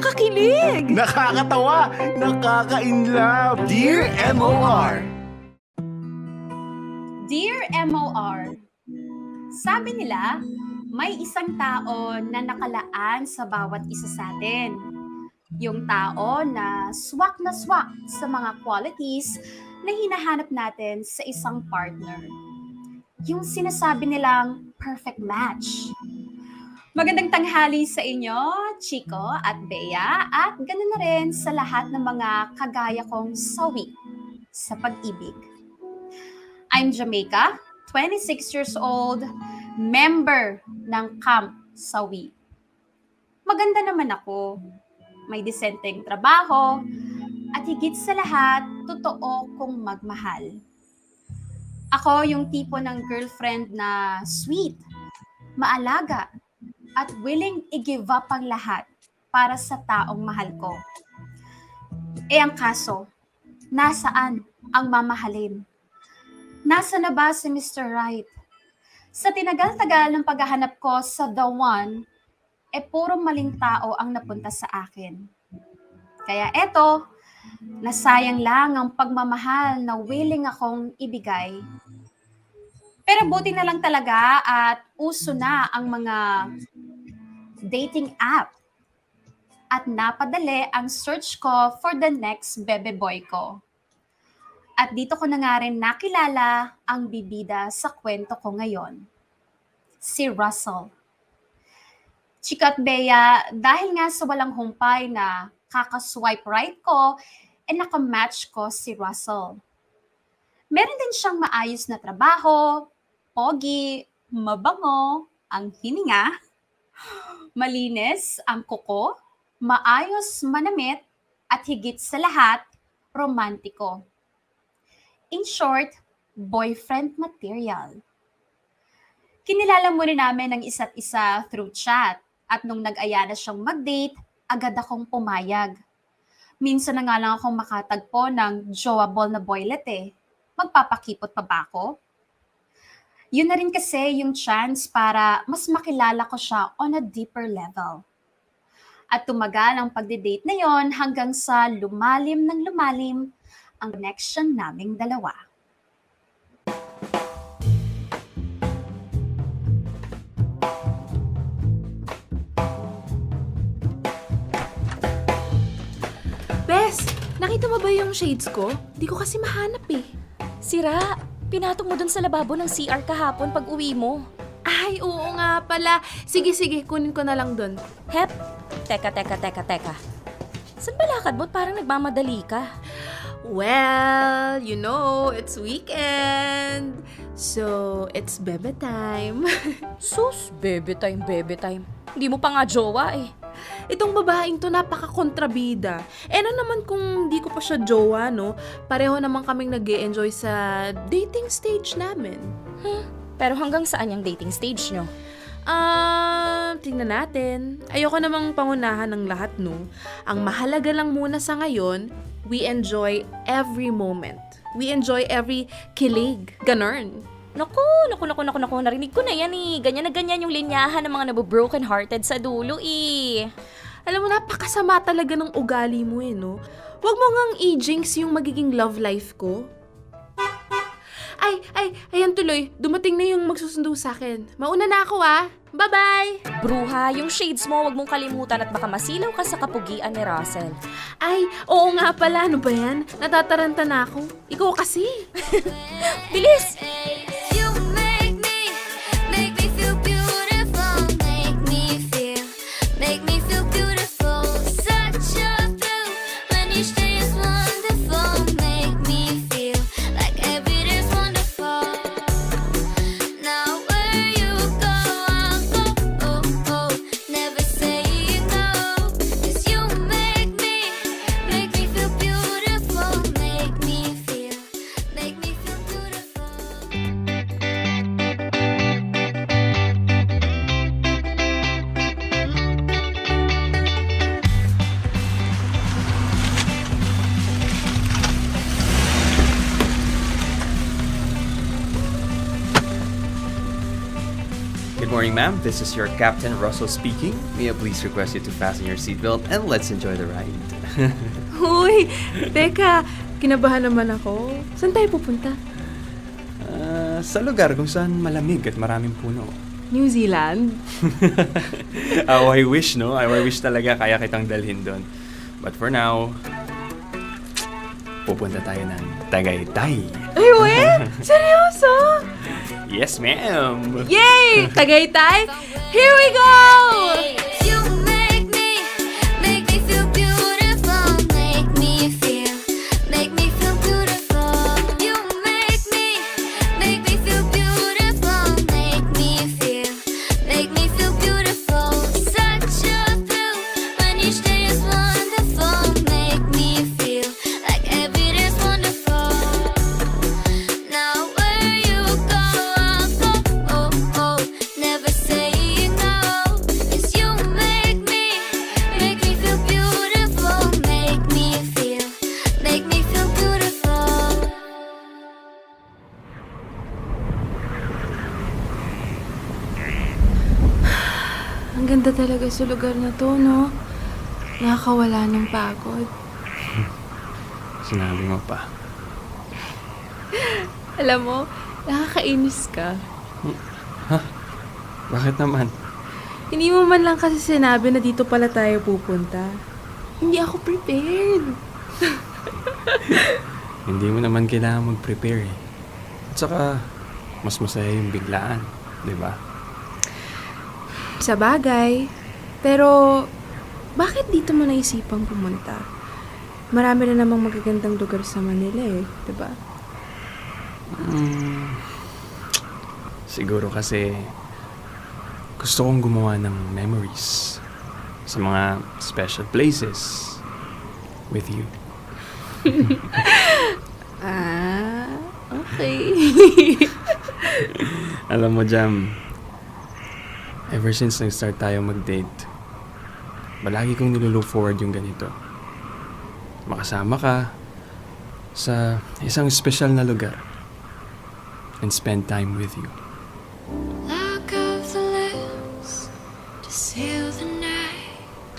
Nakakakilig! Nakakatawa! Nakaka-inlove! Dear MOR! Dear MOR, sabi nila, may isang tao na nakalaan sa bawat isa sa atin. Yung tao na swak sa mga qualities na hinahanap natin sa isang partner. Yung sinasabi nilang perfect match. Magandang tanghali sa inyo, Chico at Bea, at ganoon na rin sa lahat ng mga kagaya kong sawi sa pag-ibig. I'm Jamaica, 26 years old, member ng Camp Sawi. Maganda naman ako, may disenteng trabaho, at higit sa lahat, totoo kong magmahal. Ako yung tipo ng girlfriend na sweet, maalaga, at willing i-give up ang lahat para sa taong mahal ko. Ang kaso, nasaan ang mamahalin? Nasa na ba si Mr. Right? Sa tinagal-tagal ng paghahanap ko sa the one, puro maling tao ang napunta sa akin. Kaya eto, nasayang lang ang pagmamahal na willing akong ibigay. Pero buti na lang talaga at uso na ang mga dating app. At napadali ang search ko for the next bebe boy ko. At dito ko na nga rin nakilala ang bibida sa kwento ko ngayon. Si Russell. Chika at Bea, dahil nga sa walang humpay na kakaswipe right ko, nakamatch ko si Russell. Meron din siyang maayos na trabaho, pogi, mabango, ang hininga, malinis ang kuko, maayos manamit, at higit sa lahat, romantiko. In short, boyfriend material. Kinilala muna namin ang isa't isa through chat at nung nag-aya na siyang mag-date, agad akong pumayag. Minsan na nga lang akong makatagpo ng jowa-ball na boylet . Magpapakipot pa ba ako? Yun na rin kasi yung chance para mas makilala ko siya on a deeper level. At tumagal ang pagde-date na yon hanggang sa lumalim ng lumalim ang connection naming dalawa. Bes, nakita mo ba yung shades ko? Di ko kasi mahanap eh. Sira, pinatong mo dun sa lababo ng CR kahapon pag uwi mo. Ay, oo nga pala. Sige, kunin ko na lang dun. Hep, teka. Saan ba lakad mo? Parang nagmamadali ka. Well, you know, it's weekend. So, it's bebe time. Sus, bebe time. Hindi mo pa nga jowa eh. Itong babaeng to napaka-kontrabida. Ano naman kung di ko pa siya jowa, no? Pareho naman kaming nag-e-enjoy sa dating stage namin. Pero hanggang saan yung dating stage nyo? Tingnan natin. Ayoko namang pangunahan ng lahat, no? Ang mahalaga lang muna sa ngayon, we enjoy every moment. We enjoy every kilig. Ganon. Naku, narinig ko na yan eh. Ganyan na ganyan yung linyahan ng mga nabobroken hearted sa dulo eh. Alam mo, napakasama talaga ng ugali mo eh, no? Huwag mo ngang i-jinx yung magiging love life ko. Ayan tuloy. Dumating na yung magsusundo sa akin. Mauna na ako ah. Bye-bye! Bruha, yung shades mo, wag mong kalimutan at baka masilaw ka sa kapugian ni Russell. Ay, oo nga pala. Ano ba yan? Natataranta na ako. Ikaw kasi. Bilis! Good morning, ma'am. This is your Captain Russell speaking. May I please request you to fasten your seatbelt and let's enjoy the ride. Huy, teka, kinabahan naman ako. Saan tayo pupunta? Sa lugar kung saan malamig at maraming puno. New Zealand? Oh, I wish, no? I wish talaga kaya kitang dalhin doon. But for now, pupunta tayo ng Tagaytay. Ay, we? Seryoso? Yes, ma'am. Yay! Tagaytay? Here we go! You make me feel beautiful, make me feel beautiful. You make me feel beautiful, make me feel beautiful. Such a thrill when each day is wonderful, make me feel like every day's wonderful. Now where you go, I'll go. Oh, oh, never saying no. 'Cause you make me feel beautiful, make me feel beautiful. Ang ganda talaga sa lugar na to, no? Nakakawala ng pagod. Sinabi mo pa. Alam mo, nakakainis ka. Bakit naman? Hindi mo man lang kasi sinabi na dito pala tayo pupunta. Hindi ako prepared. Hindi mo naman kailangan mag-prepare eh. At saka, mas masaya yung biglaan, di ba? Sa bagay. Pero, bakit dito mo naisipang pumunta? Marami na namang magagandang lugar sa Manila eh, di ba? Siguro kasi gusto kong gumawa ng memories sa mga special places with you. Okay. Alam mo, Jam, ever since nag-start tayo mag-date, palagi kong nilulook forward yung ganito. Makasama ka sa isang special na lugar and spend time with you. Lock of the lips to seal the night.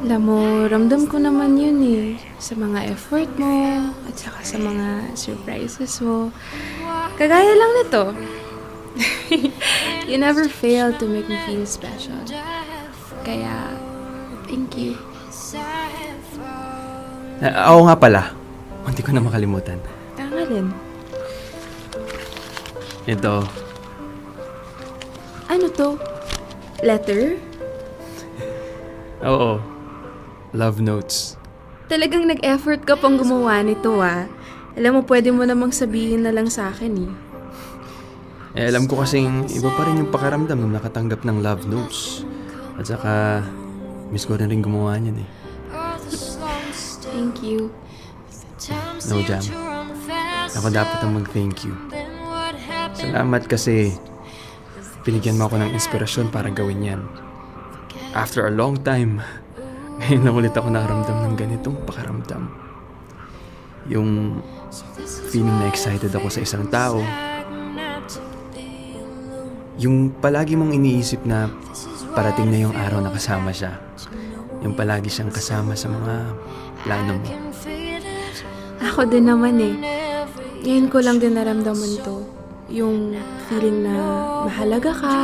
Alam mo, ramdam ko naman yun eh. Sa mga effort mo, at saka sa mga surprises mo. Kagaya lang nito. You never fail to make me feel special. Kaya, thank you. Oo nga pala. Hindi ko na makalimutan. Tanga din. Ito, Ano to? Letter? oo. Love notes. Talagang nag-effort ka pang gumawa nito ah. Alam mo, pwede mo namang sabihin na lang sa akin eh. Alam ko kasing iba pa rin yung pakiramdam nung nakatanggap ng love notes. At saka, miss ko rin gumawa niyan eh. Thank you. No, Jam. Ako dapat ang mag-thank you. Salamat kasi binigyan mo ako ng inspirasyon para gawin yan. After a long time, ngayon lang ulit ako nakaramdam ng ganitong pakiramdam. Yung feeling na excited ako sa isang tao. Yung palagi mong iniisip na parating na yung araw na kasama siya. Yung palagi siyang kasama sa mga plano mo. Ako din naman eh. Ngayon ko lang din naramdaman to. Yung feeling na mahalaga ka,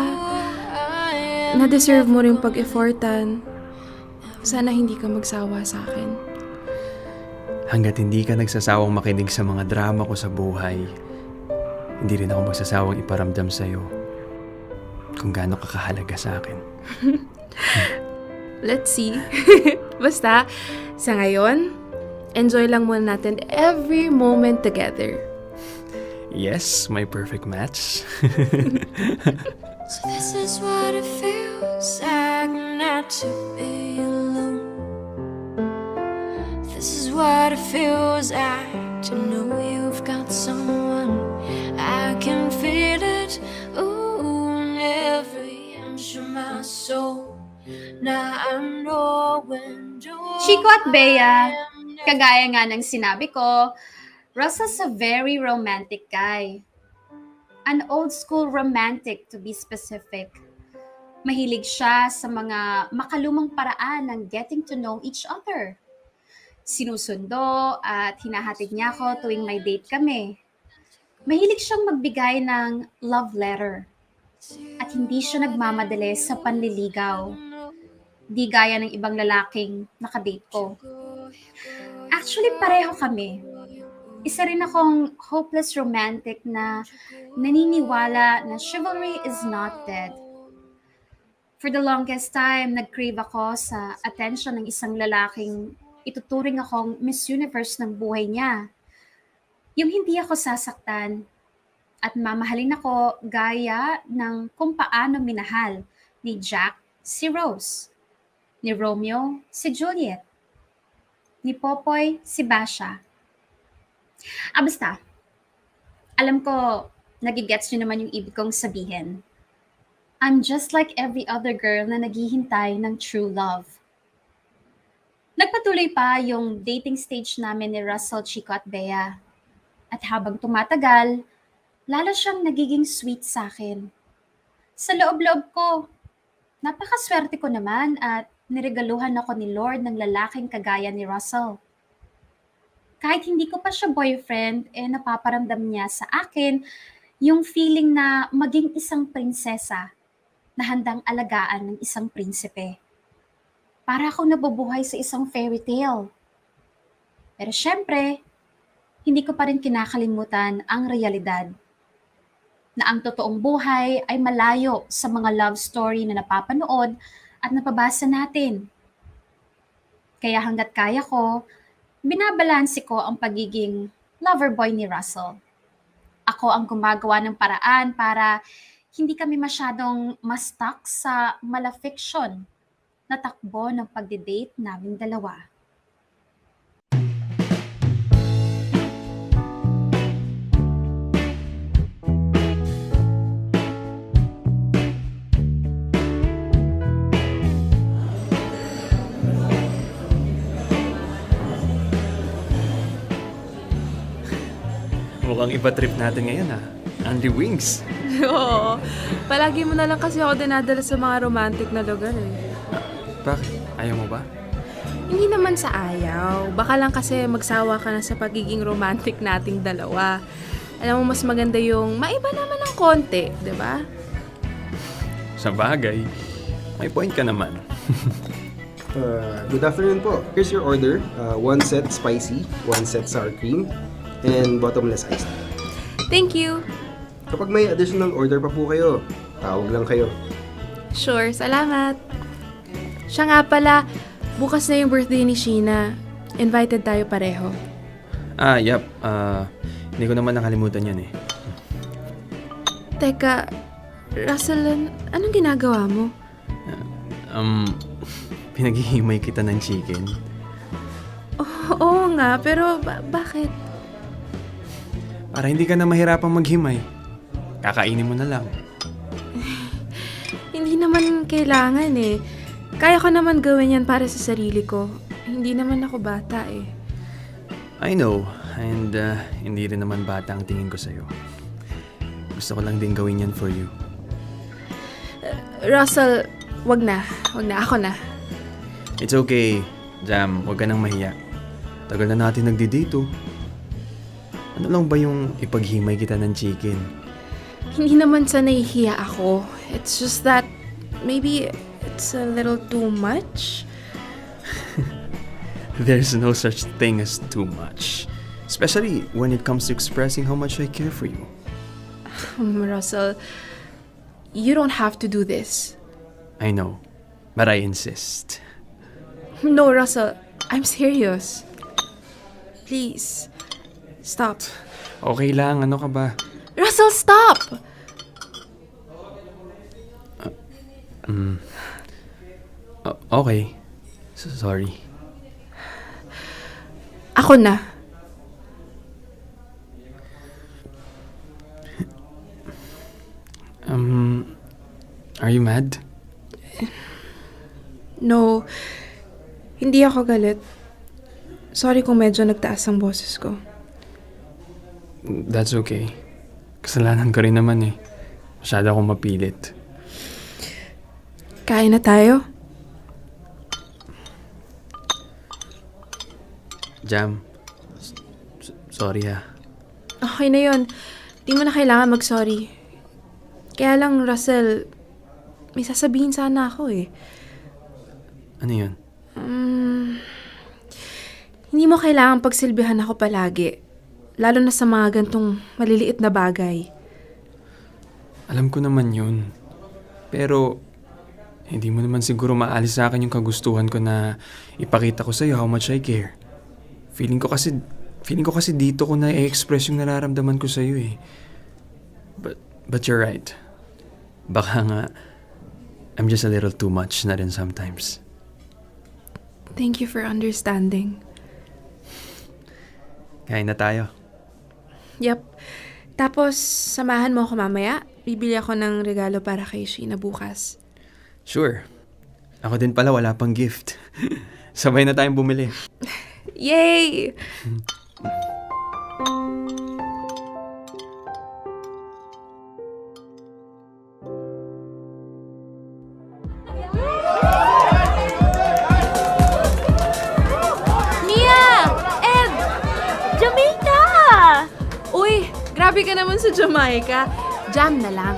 na deserve mo rin pag-effortan. Sana hindi ka magsawa sa akin. Hanggat hindi ka nagsasawang makinig sa mga drama ko sa buhay, hindi rin ako magsasawang iparamdam sa'yo kung gaano ka kahalaga sa akin. Let's see. Basta, sa ngayon, enjoy lang muna natin every moment together. Yes, my perfect match. So this is what it feels like not to be alone. This is what it feels like to know you've got someone. I can feel it, ooh, in every inch of my soul. Now I know when to Chico at Bea, kagaya nga ng sinabi ko, Russell's a very romantic guy. An old school romantic to be specific. Mahilig siya sa mga makalumang paraan ng getting to know each other. Sinusundo at hinahatid niya ako tuwing may date kami. Mahilig siyang magbigay ng love letter at hindi siya nagmamadali sa panliligaw. Di gaya ng ibang lalaking nakadate ko. Actually, pareho kami. Isa rin akong hopeless romantic na naniniwala na chivalry is not dead. For the longest time, nag-crave ako sa attention ng isang lalaking ituturing akong Miss Universe ng buhay niya. Yung hindi ako sasaktan at mamahalin ako gaya ng kung paano minahal ni Jack si Rose, ni Romeo si Juliet, ni Popoy si Basha. Basta, alam ko, nagigets niyo naman yung ibig kong sabihin. I'm just like every other girl na naghihintay ng true love. Nagpatuloy pa yung dating stage namin ni Russell, Chico at Bea. At habang tumatagal, lalo siyang nagiging sweet sa akin. Sa loob-loob ko, napakaswerte ko naman at niregaluhan ako ni Lord ng lalaking kagaya ni Russell. Kahit hindi ko pa siya boyfriend, napaparamdam niya sa akin yung feeling na maging isang prinsesa na handang alagaan ng isang prinsipe. Para akong nabubuhay sa isang fairy tale. Pero syempre, hindi ko pa rin kinakalimutan ang realidad na ang totoong buhay ay malayo sa mga love story na napapanood at napabasa natin. Kaya hanggat kaya ko, binabalanse ko ang pagiging lover boy ni Russell. Ako ang gumagawa ng paraan para hindi kami masyadong ma-stuck sa malafiction na takbo ng pagdidate naming dalawa. Mukhang iba trip natin ngayon Andy Wings. Oo. Palagi mo na lang kasi ako dinadala sa mga romantic na lugar eh. Bakit? Ayaw mo ba? Hindi naman sa ayaw. Baka lang kasi magsawa ka na sa pagiging romantic nating dalawa. Alam mo, mas maganda yung maiba naman ng konti, di ba? Sa bagay. May point ka naman. Good afternoon po. Here's your order. One set spicy, one set sour cream, and bottomless iced tea. Thank you. Kapag may additional order pa po kayo, tawag lang kayo. Sure, salamat. Siya nga pala, bukas na yung birthday ni Sheena. Invited tayo pareho. Yep. Hindi ko naman nakalimutan yan eh. Teka, Russell, anong ginagawa mo? Pinaghihimay kita ng chicken. Oo nga, pero bakit? Para hindi ka na mahirapang maghimay. Kakainin mo na lang. Hindi naman kailangan eh. Kaya ko naman gawin yan para sa sarili ko. Hindi naman ako bata eh. I know. And hindi rin naman bata ang tingin ko sa'yo. Gusto ko lang din gawin yan for you. Russell, wag na. Wag na. Ako na. It's okay. Jam, huwag ka nang mahiya. Tagal na natin nagdidito. Ano lang ba yung ipaghimay kita ng chicken? Hindi naman sa nahihiya ako. It's just that maybe it's a little too much. There's no such thing as too much. Especially when it comes to expressing how much I care for you. Russell, you don't have to do this. I know, but I insist. No, Russell, I'm serious. Please, stop. Okay lang, ano ka ba? Russell, stop! Okay. Sorry. Ako na. Are you mad? No, hindi ako galit. Sorry kung medyo nagtaas ang boses ko. That's okay. Kasalanan ko rin naman eh. Masyado akong mapilit. Kain na tayo? Jam, sorry ha. Okay na yun. Di mo na kailangan mag-sorry. Kaya lang, Russell, may sasabihin sana ako eh. Ano yun? Hindi mo kailangan pagsilbihan ako palagi. Lalo na sa mga gantong maliliit na bagay. Alam ko naman yun. Pero, hindi mo naman siguro maalis sa akin yung kagustuhan ko na ipakita ko sa'yo how much I care. Feeling ko kasi dito ko na i-express yung nararamdaman ko sa'yo eh. But you're right. Baka nga, I'm just a little too much na rin sometimes. Thank you for understanding. Kain na tayo. Yep. Tapos, samahan mo ako mamaya. Bibili ako ng regalo para kay Sheena bukas. Sure. Ako din pala wala pang gift. Sabay na tayong bumili. Yay! Mia! Ed! Jamaica! Uy, grabe ka naman sa Jamaica. Jam na lang.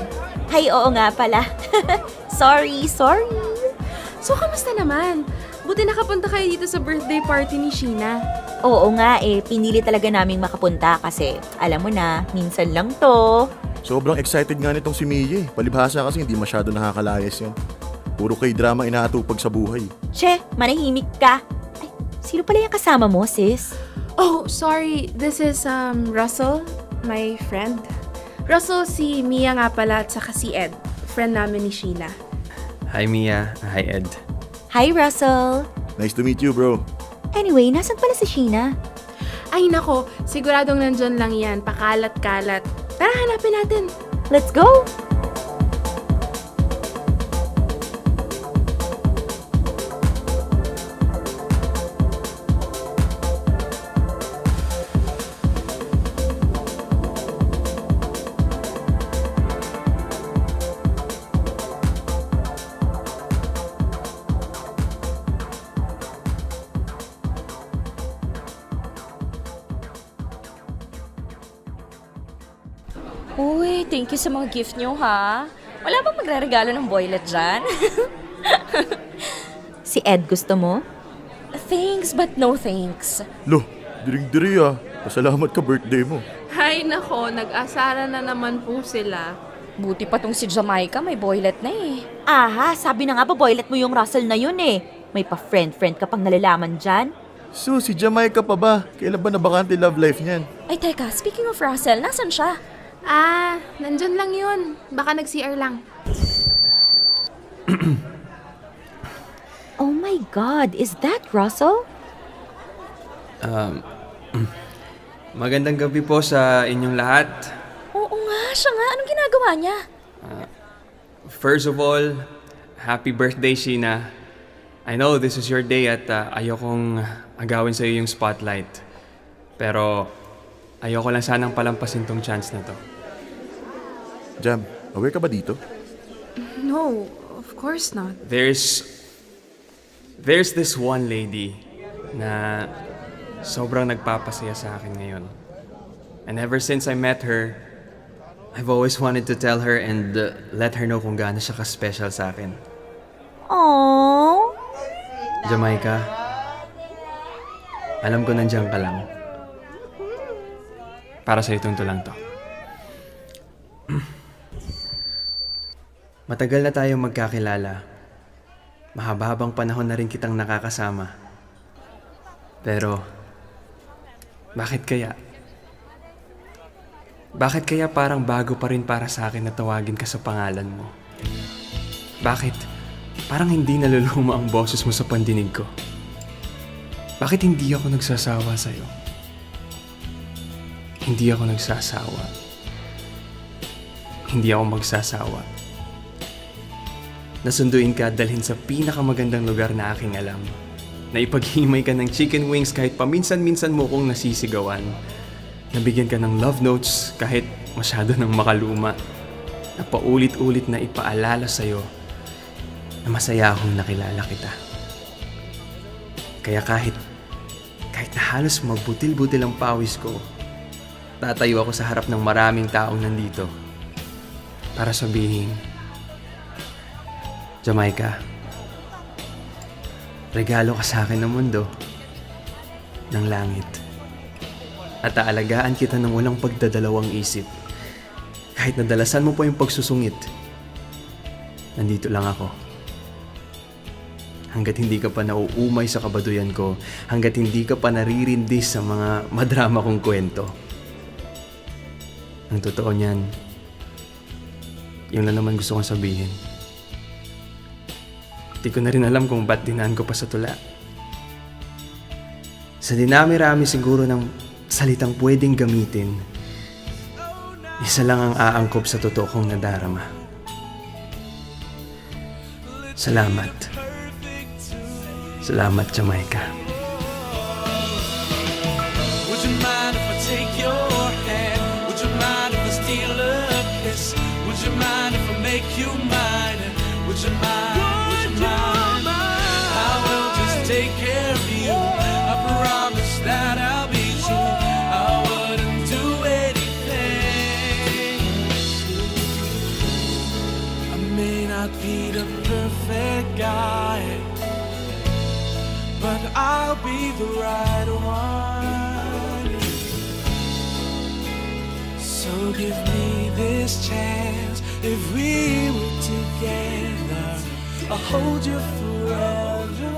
Hay, oo nga pala. Sorry. So, kamusta naman? Buti nakapunta kayo dito sa birthday party ni Sheena. Oo nga pinili talaga naming makapunta kasi alam mo na, minsan lang to. Sobrang excited nga nitong si Mia eh. Palibhasa kasi hindi masyado nakakalayas yan. Puro K-drama inaatupag sa buhay. Che, manahimik ka. Ay, sino pala yung kasama mo, sis? Oh, sorry. This is Russell, my friend. Russell, si Mia nga pala at saka si Ed. Friend namin ni Sheena. Hi Mia. Hi Ed. Hi, Russell. Nice to meet you, bro. Anyway, nasan pala si Sheena? Ay nako, siguradong nandyan lang yan. Pakalat-kalat. Tara, hanapin natin. Let's go! Uy, thank you sa mga gift nyo, ha? Wala bang magre-regalo ng boylet dyan? Si Ed gusto mo? Thanks, but no thanks. Lo, diring-diri ah. Pasalamat ka birthday mo. Ay nako, nag-asara na naman po sila. Buti pa tong si Jamaica, may boylet na eh. Aha, sabi na nga ba boylet mo yung Russell na yun eh. May pa-friend-friend ka pang nalalaman dyan. So, si Jamaica pa ba? Kailan ba nabakante love life niyan? Ay, teka, speaking of Russell, nasan siya? Nandyan lang yun. Baka nag-CR lang. Oh my God, is that Russell? Magandang gabi po sa inyong lahat. Oo nga, siya nga. Anong ginagawa niya? First of all, happy birthday, Sheena. I know this is your day at ayokong agawin sa iyo yung spotlight. Pero ayoko lang sanang palampasin tong chance na to. Jam, aware ka ba dito? No, of course not. There's this one lady na sobrang nagpapasaya sa akin ngayon. And ever since I met her, I've always wanted to tell her and let her know kung gaano siya ka-special sa akin. Aww. Jamaica, alam ko nandiyan ka lang. Para sa itong lang to. Matagal na tayong magkakilala. Mahaba-habang panahon na rin kitang nakakasama. Pero, bakit kaya? Bakit kaya parang bago pa rin para sa akin na tawagin ka sa pangalan mo? Bakit? Parang hindi naluluma ang boses mo sa pandinig ko. Bakit hindi ako nagsasawa sa'yo? Hindi ako nagsasawa. Hindi ako magsasawa. Nasunduin ka at dalhin sa pinakamagandang lugar na aking alam. Na ipaghimay ka ng chicken wings kahit paminsan-minsan mo kong nasisigawan. Nabigyan ka ng love notes kahit masyado nang makaluma. Na paulit-ulit na ipaalala sa'yo na masaya akong nakilala kita. Kaya kahit na halos magbutil-butil ang pawis ko, tatayo ako sa harap ng maraming taong nandito para sabihin, Jamaica, regalo ka sa akin ng mundo, ng langit. At aalagaan kita ng walang pagdadalawang isip. Kahit nadalasan mo pa yung pagsusungit, nandito lang ako. Hanggat hindi ka pa nauumay sa kabaduyan ko, hanggat hindi ka pa naririndi sa mga madrama kong kwento. Ang totoo niyan, yun lang naman gusto kong sabihin. Di ko na rin alam kung ba't dinaan ko pa sa tula. Sa dinami-rami siguro ng salitang pwedeng gamitin, isa lang ang aangkop sa totoo kong nadarama. Salamat. Salamat, Jamaica. Would you mind if I take your hand? Would you mind if I steal a kiss? Would you mind if I make you mine? Would you mind? Would you mind? I will just take care of you. I promise that I'll be true. I wouldn't do anything. I may not be the perfect guy, but I'll be the right one. So give me this chance. If we were together, I'll hold you forever.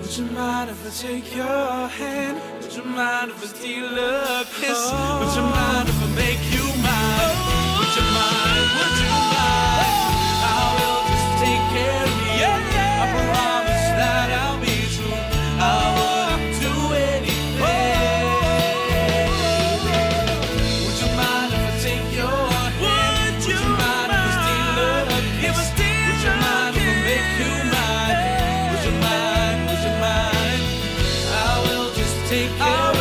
Would you mind if I take your hand? Would you mind if I steal a kiss? Would you mind if I make you mine? Would you mind? Would you mind? I will just take care of you. I promise that I'll be true. I wouldn't do anything. Would you mind if I take your hand? Would you mind if I steal a kiss? Would you mind if I make you mine? Would you mind? Would you mind? I will just take care of you.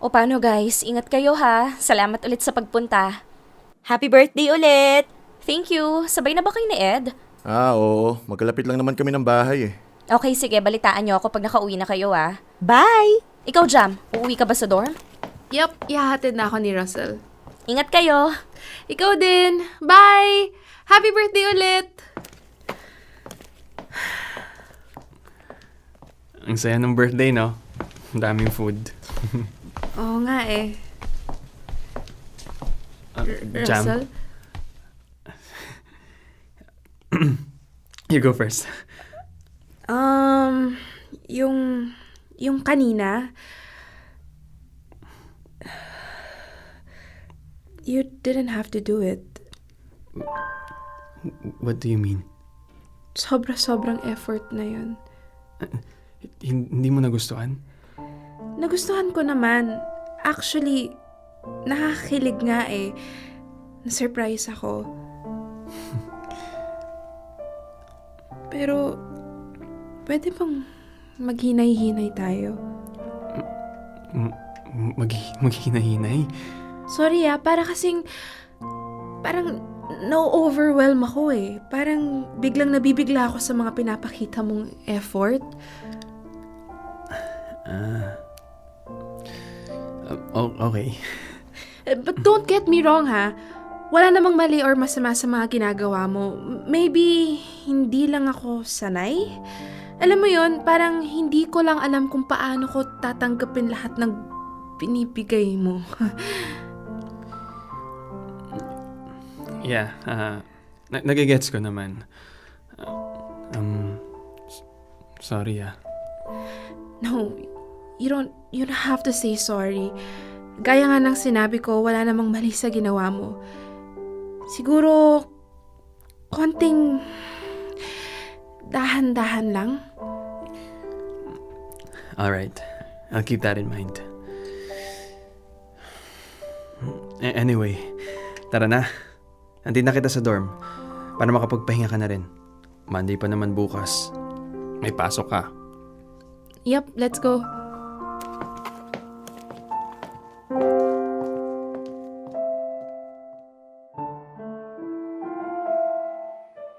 O paano guys, ingat kayo ha. Salamat ulit sa pagpunta. Happy birthday ulit! Thank you. Sabay na ba kayo ni Ed? Oo. Magkalapit lang naman kami ng bahay eh. Okay, sige. Balitaan niyo ako pag nakauwi na kayo ha. Bye! Ikaw, Jam, uuwi ka ba sa dorm? Yup, ihahatid na ako ni Russell. Ingat kayo. Ikaw din. Bye! Happy birthday ulit! Ang saya ng birthday, no? Ang daming food. Oo nga eh. Jam? Russell? You go first. Yung kanina, you didn't have to do it. What do you mean? Sobrang effort na yun. Hindi mo nagustuhan? Nagustuhan ko naman. Actually, nakakakilig nga eh. Na-surprise ako. Pero, pwede bang maghinay-hinay tayo? Maghinay-hinay? Sorry para kasing, parang na-overwhelm ako eh. Parang biglang nabibigla ako sa mga pinapakita mong effort. Okay. But don't get me wrong ha. Wala namang mali or masama sa mga ginagawa mo. Maybe hindi lang ako sanay. Alam mo yon, parang hindi ko lang alam kung paano ko tatanggapin lahat ng binibigay mo. Yeah, Nagigets ko naman. Sorry No, you don't have to say sorry. Gaya nga ng sinabi ko, wala namang mali sa ginawa mo. Siguro, konting dahan-dahan lang. Alright, I'll keep that in mind. Anyway, tara na. Nandito na kita sa dorm para makapagpahinga ka na rin. Monday pa naman bukas. May pasok ka. Yep, let's go.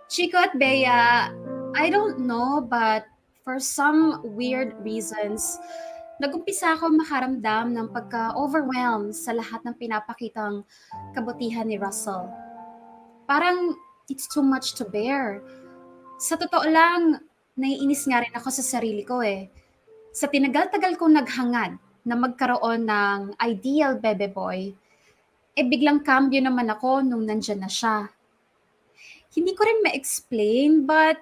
Chico at Bea, I don't know, but for some weird reasons, nagumpisa ako makaramdam ng pagka-overwhelmed sa lahat ng pinapakitang kabutihan ni Russell. Parang it's too much to bear. Sa totoo lang, naiinis nga rin ako sa sarili ko eh. Sa tinagal-tagal kong naghangad na magkaroon ng ideal bebe boy, biglang cambio naman ako nung nandyan na siya. Hindi ko rin ma-explain, but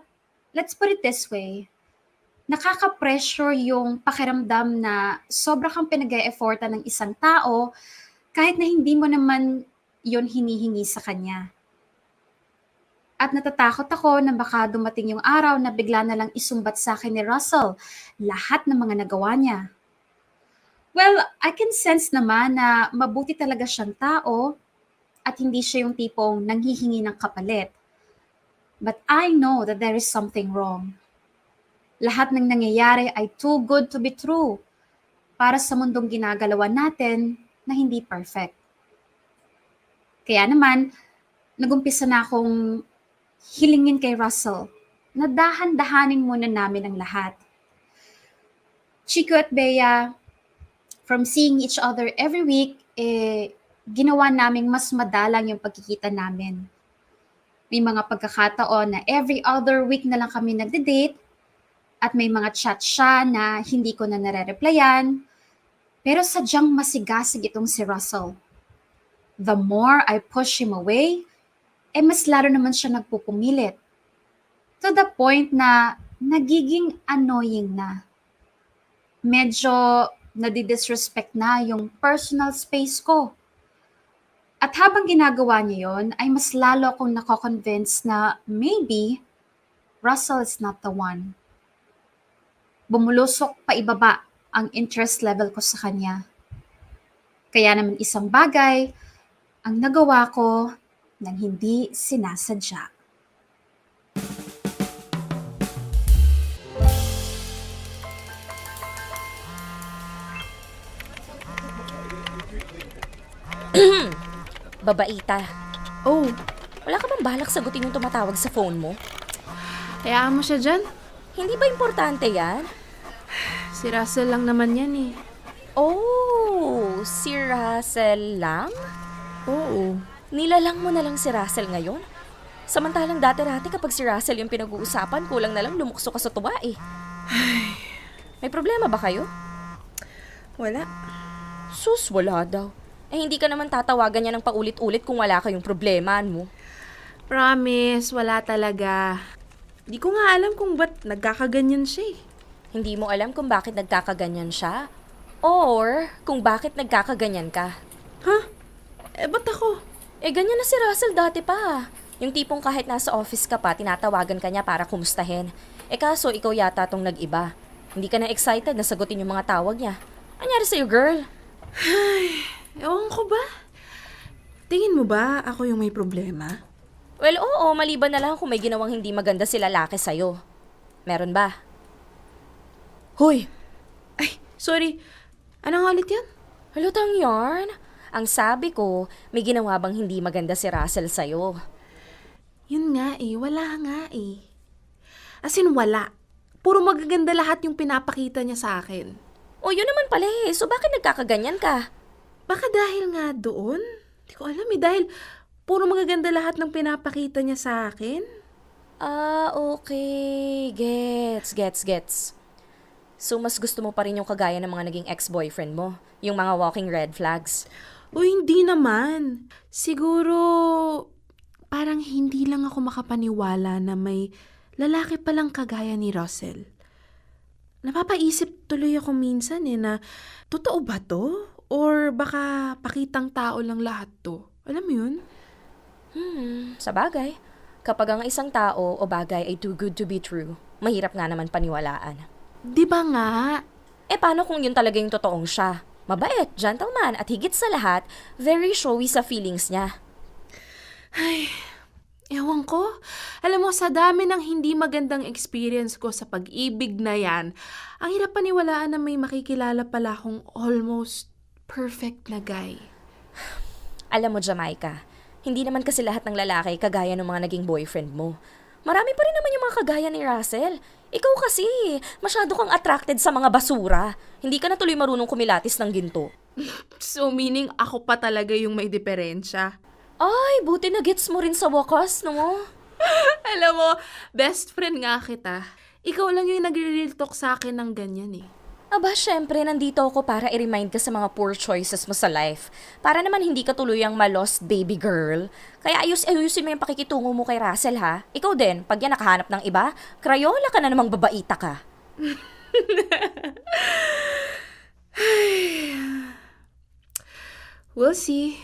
let's put it this way. Nakaka-pressure yung pakiramdam na sobra kang pinag-e-effortan ng isang tao kahit na hindi mo naman yon hinihingi sa kanya. At natatakot ako na baka dumating yung araw na bigla na lang isumbat sa akin ni Russell lahat ng mga nagawa niya. Well, I can sense naman na mabuti talaga siyang tao at hindi siya yung tipong nanghihingi ng kapalit. But I know that there is something wrong. Lahat ng nangyayari ay too good to be true para sa mundong ginagalawan natin na hindi perfect. Kaya naman, nagumpisa na akong hilingin kay Russell na dahan-dahanin muna namin ang lahat. Chico at Bea, from seeing each other every week, ginawa naming mas madalang yung pagkikita namin. May mga pagkakataon na every other week na lang kami nagde-date at may mga chat siya na hindi ko na nare-replyan. Pero sadyang masigasig itong si Russell. The more I push him away, mas lalo naman siya nagpupumilit. To the point na nagiging annoying na. Medyo nadidisrespect na yung personal space ko. At habang ginagawa niya yon, ay mas lalo akong nako-convince na maybe Russell is not the one. Bumulusok pa ibaba ang interest level ko sa kanya. Kaya naman isang bagay ang nagawa ko nang hindi sinasadya. Babaita, Oh, wala ka bang balak sagutin yung tumatawag sa phone mo? hayaan mo siya dyan. Hindi ba importante yan? Si Russell lang naman yan eh. Oh, si Russell lang? Oo. Nilalang mo na lang si Russell ngayon? Samantalang dati-rati kapag si Russell yung pinag-uusapan, kulang na lang lumukso ka sa tuwa eh. May problema ba kayo? Wala. Sus, wala daw. Hindi ka naman tatawagan niya ng paulit-ulit kung wala kayong problemahan mo. Promise, wala talaga. Di ko nga alam kung ba't nagkakaganyan siya eh. Hindi mo alam kung bakit nagkakaganyan siya? Or kung bakit nagkakaganyan ka? Ha? Ba't ako? Ganyan na si Russell dati pa. Yung tipong kahit nasa office ka pa, tinatawagan ka niya para kumustahin. Kaso ikaw yata tong nag-iba. Hindi ka na excited na sagutin yung mga tawag niya. Anyari sa'yo, girl? Ewan ko ba? Tingin mo ba ako yung may problema? Well, oo, maliban na lang kung may ginawang hindi maganda si lalaki sa'yo. Meron ba? Hoy! Ay, sorry. Ano nga ulit yan? Halutang yarn? Ang sabi ko, may ginawa bang hindi maganda si Russell sa'yo? Yun nga eh, wala nga eh. As in, wala. Puro magaganda lahat yung pinapakita niya sa akin. O yun naman pala eh, so bakit nagkakaganyan ka? Baka dahil nga doon? Hindi ko alam eh, dahil puro magaganda lahat ng pinapakita niya sa akin. Okay. Gets. So, mas gusto mo pa rin yung kagaya ng mga naging ex-boyfriend mo? Yung mga walking red flags? O hindi naman. Siguro, parang hindi lang ako makapaniwala na may lalaki palang kagaya ni Russell. Napapaisip tuloy ako minsan na totoo ba to? Or baka pakitang tao lang lahat to? Alam mo yun? Sa bagay, kapag ang isang tao o bagay ay too good to be true, mahirap nga naman paniwalaan. Di ba nga? Paano kung yun talaga yung totoong siya? Mabait, gentleman, at higit sa lahat, very showy sa feelings niya. Ewan ko. Alam mo, sa dami ng hindi magandang experience ko sa pag-ibig na yan, ang hirap paniwalaan na may makikilala pala akong almost perfect na guy. Alam mo, Jamaica, hindi naman kasi lahat ng lalaki kagaya ng mga naging boyfriend mo. Marami pa rin naman yung mga kagaya ni Russell. Ikaw kasi, masyado kang attracted sa mga basura. Hindi ka na tuloy marunong kumilatis ng ginto. So meaning ako pa talaga yung may diferensya. Ay, buti na gets mo rin sa wakas, no? Alam mo, best friend nga kita. Ikaw lang yung nagre-real talk sa akin ng ganyan eh. Aba, syempre, nandito ako para i-remind ka sa mga poor choices mo sa life. Para naman hindi ka tuluyang ma-lost baby girl. Kaya ayusin mo yung pakikitungo mo kay Russell, ha? Ikaw din, pag yan nakahanap ng iba, Crayola ka na namang babaita ka. We'll see.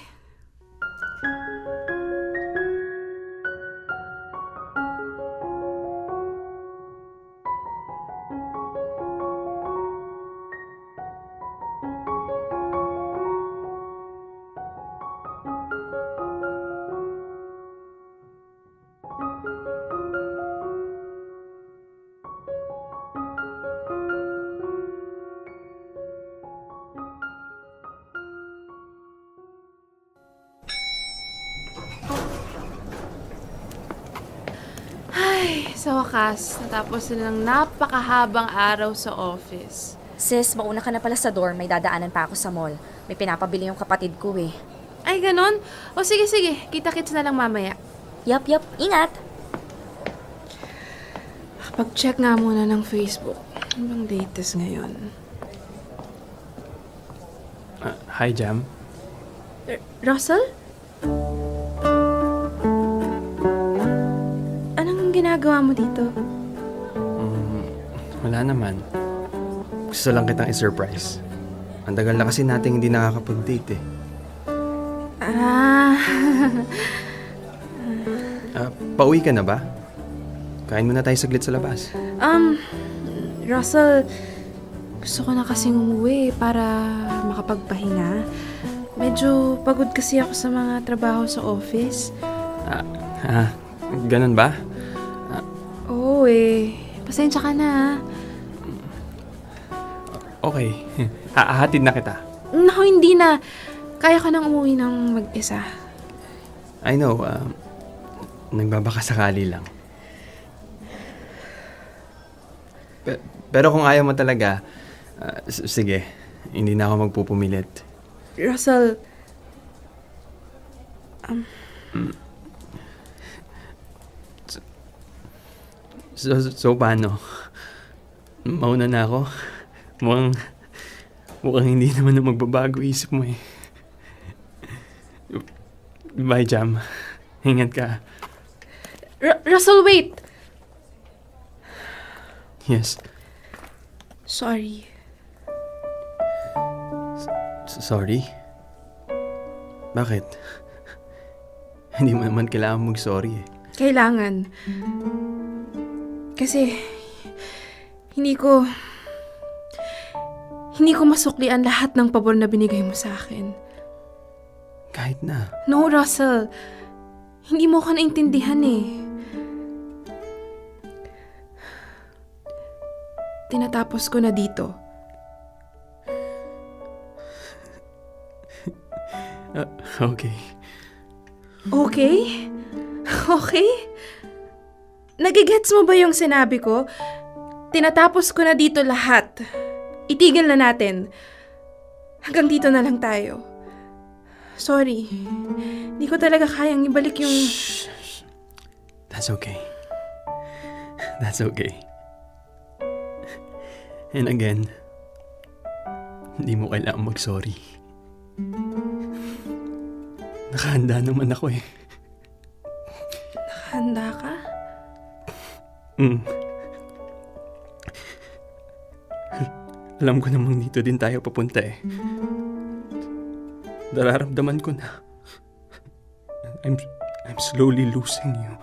Sa wakas, natapos na ng napakahabang araw sa office. Sis, mauna ka na pala sa door. May dadaanan pa ako sa mall. May pinapabili yung kapatid ko eh. Ay, ganon? O sige, kita-kits na lang mamaya. Yap, ingat! Pag-check nga muna ng Facebook. Ano bang latest ngayon? Hi, Jam. Russell? Anong ginagawa mo dito? Wala naman. Gusto lang kitang i-surprise. Ang tagal na kasi nating hindi nakakapag-date eh. Pauwi ka na ba? Kain muna tayo saglit sa labas. Russell, gusto ko na kasing umuwi para makapagpahinga. Medyo pagod kasi ako sa mga trabaho sa office. Ganun ba? Oo pasensya ka na. Okay. Hahatid na kita. Naku, hindi na. Kaya ko nang umuwi ng mag-isa. I know, nagbabaka sakali lang. Pero kung ayaw mo talaga, sige, hindi na ako magpupumilit. Russell, So paano? Mauna na ako? Mukhang hindi naman na magbabago isip mo eh. Bye, Jam. Ingat ka. Russell, wait! Yes. Sorry. Sorry? Bakit? Hindi mo naman kailangan mag-sorry eh. Kailangan. Kasi, hindi ko masuklian lahat ng pabor na binigay mo sa akin. Kahit na. No, Russell. Hindi mo ko naintindihan eh. Tinatapos ko na dito. Okay. Okay? Okay? Nagigets mo ba yung sinabi ko? Tinatapos ko na dito lahat. Itigil na natin. Hanggang dito na lang tayo. Sorry. Hindi ko talaga kayang ibalik yung... Shh. That's okay. That's okay. And again, hindi mo kailangang mag-sorry. Nakahanda naman ako eh. Mm. Alam ko namang dito din tayo papunta eh. Nararamdaman ko na I'm slowly losing you.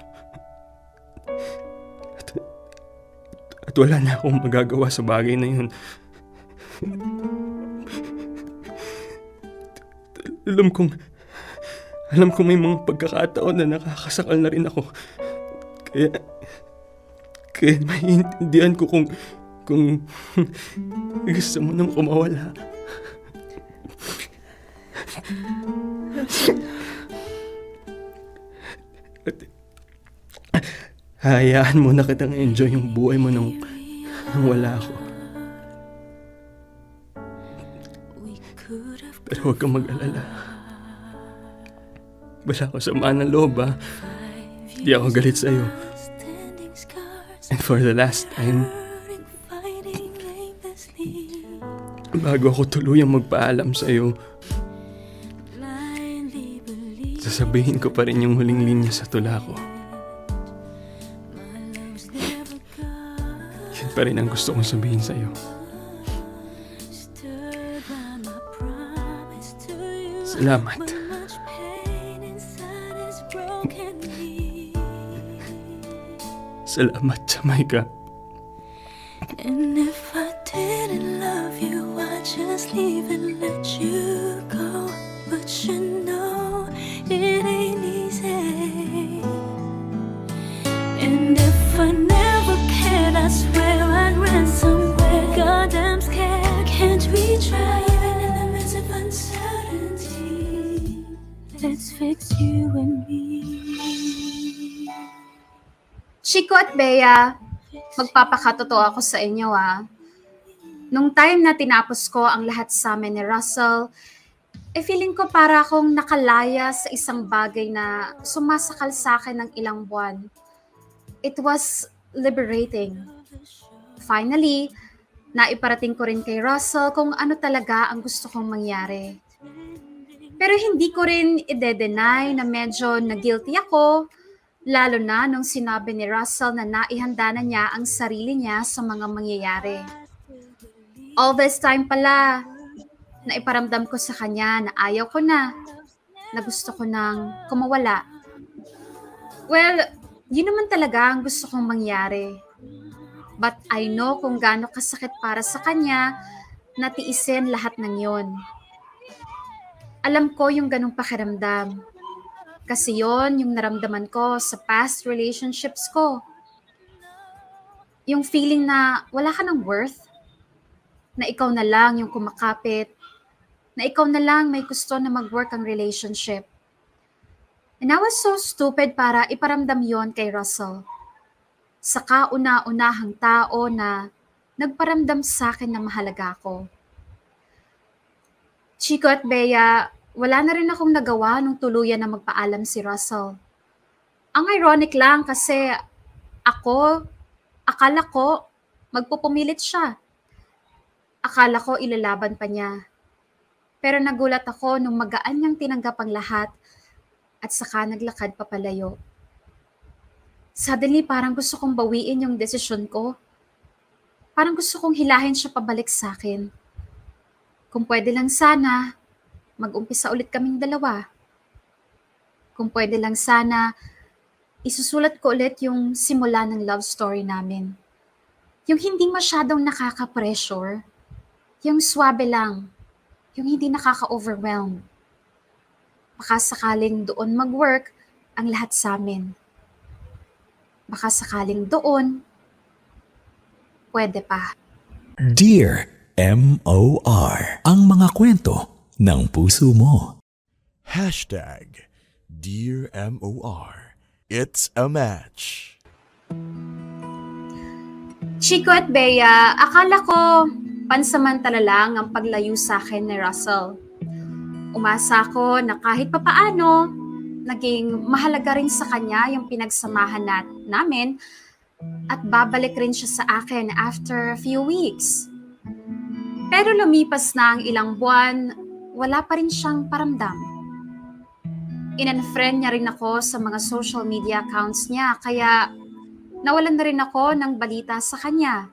At wala na akong magagawa sa bagay na yun. Alam kong may mga pagkakataon na nakakasakal na rin ako. Kaya maiintindihan ko kung gusto mo nang kumawala. Hayaan mo na kitang enjoy yung buhay mo nang wala ako. Pero huwag kang mag-alala. Wala ako sama ng loob, ha? Hindi ako galit sa'yo. And for the last time, bago ako tuluyang magpaalam sa'yo, sasabihin ko pa rin yung huling linya sa tula ko. Yan pa rin ang gusto kong sabihin sa'yo. Salamat. Salamat, Jamaica. And if I didn't love you, I'd just leave and let you go. But you know it ain't easy. And if I never cared, I swear I'd run somewhere. Goddamn scared, can't we try even in the midst of uncertainty? Let's fix you and me. Chico at Bea, magpapakatotoo ako sa inyo Nung time na tinapos ko ang lahat sa amin ni Russell, feeling ko para akong nakalaya sa isang bagay na sumasakal sa akin ng ilang buwan. It was liberating. Finally, naiparating ko rin kay Russell kung ano talaga ang gusto kong mangyari. Pero hindi ko rin ide-deny na medyo na-guilty ako, lalo na nung sinabi ni Russell na naihanda na niya ang sarili niya sa mga mangyayari. All this time pala, naiparamdam ko sa kanya na ayaw ko na gusto ko nang kumawala. Well, yun naman talaga ang gusto kong mangyari. But I know kung gaano kasakit para sa kanya na tiisin lahat ng yon. Alam ko yung ganong pakiramdam. Kasi yon yung naramdaman ko sa past relationships ko. Yung feeling na wala ka ng worth, na ikaw na lang yung kumakapit, na ikaw na lang may gusto na mag-work ang relationship. And I was so stupid para iparamdam yon kay Russell. Sa kauna-unahang tao na nagparamdam sa akin na mahalaga ako. Chico at Bea, wala na rin akong nagawa nung tuluyan na magpaalam si Russell. Ang ironic lang kasi akala ko magpupumilit siya. Akala ko ilalaban pa niya. Pero nagulat ako nung magaan niyang tinanggap ang lahat at saka naglakad papalayo. Suddenly parang gusto kong bawiin yung desisyon ko. Parang gusto kong hilahin siya pabalik sa akin. Kung pwede lang sana, mag-umpisa ulit kaming dalawa. Kung pwede lang sana, isusulat ko ulit yung simula ng love story namin. Yung hindi masyadong nakaka-pressure. Yung swabe lang. Yung hindi nakaka-overwhelm. Baka sakaling doon mag-work ang lahat sa amin. Baka sakaling doon, pwede pa. Dear M.O.R. Ang mga kwento ng puso mo. Dear M.O.R. It's a match. Chico at Bea, akala ko pansamantala lang ang paglayo sa akin ni Russell. Umasa ako na kahit papaano, naging mahalaga rin sa kanya yung pinagsamahan namin at babalik rin siya sa akin after a few weeks. Pero lumipas na ang ilang buwan, wala pa rin siyang paramdam. In-unfriend niya rin ako sa mga social media accounts niya, kaya nawalan na rin ako ng balita sa kanya.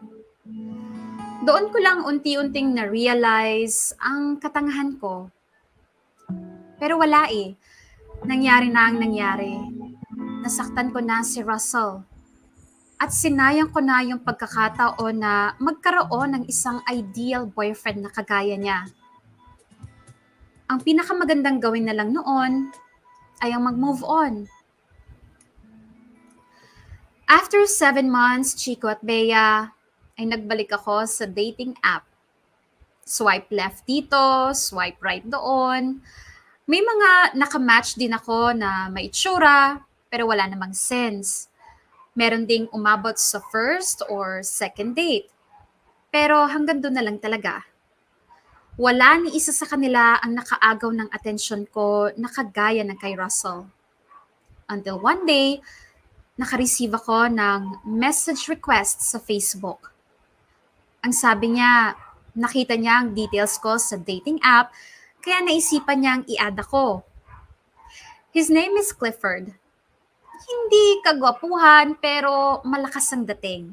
Doon ko lang unti-unting na-realize ang katangahan ko. Pero wala eh. Nangyari na ang nangyari. Nasaktan ko na si Russell. At sinayang ko na yung pagkakataon na magkaroon ng isang ideal boyfriend na kagaya niya. Ang pinakamagandang gawin na lang noon ay ang mag-move on. After 7 months, Chico at Bea, ay nagbalik ako sa dating app. Swipe left dito, swipe right doon. May mga nakamatch din ako na may itsura, pero wala namang sense. Meron ding umabot sa first or second date. Pero hanggang doon na lang talaga. Wala ni isa sa kanila ang nakaagaw ng atensyon ko na kagaya ng kay Russell. Until one day, nakareceive ako ng message request sa Facebook. Ang sabi niya, nakita niya ang details ko sa dating app, kaya naisipan niyang i-add ako. His name is Clifford. Hindi kagwapuhan pero malakas ang dating.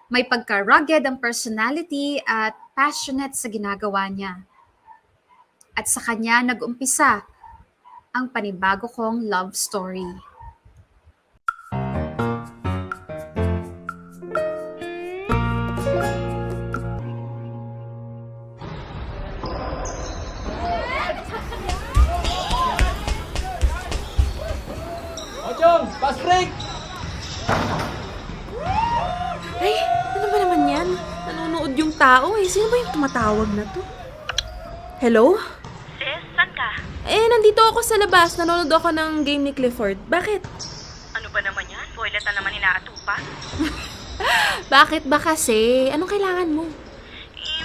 May pagka-rugged ang personality at passionate sa ginagawa niya. At sa kanya nag-umpisa ang panibago kong love story. Fast break! Ay, ano ba naman yan? Nanonood yung tao eh. Sino ba yung tumatawag na to? Hello? Sis, saan ka? Nandito ako sa labas. Nanonood ako ng game ni Clifford. Bakit? Ano ba naman yan? Toilet na naman inaatupa? Bakit ba kasi? Anong kailangan mo?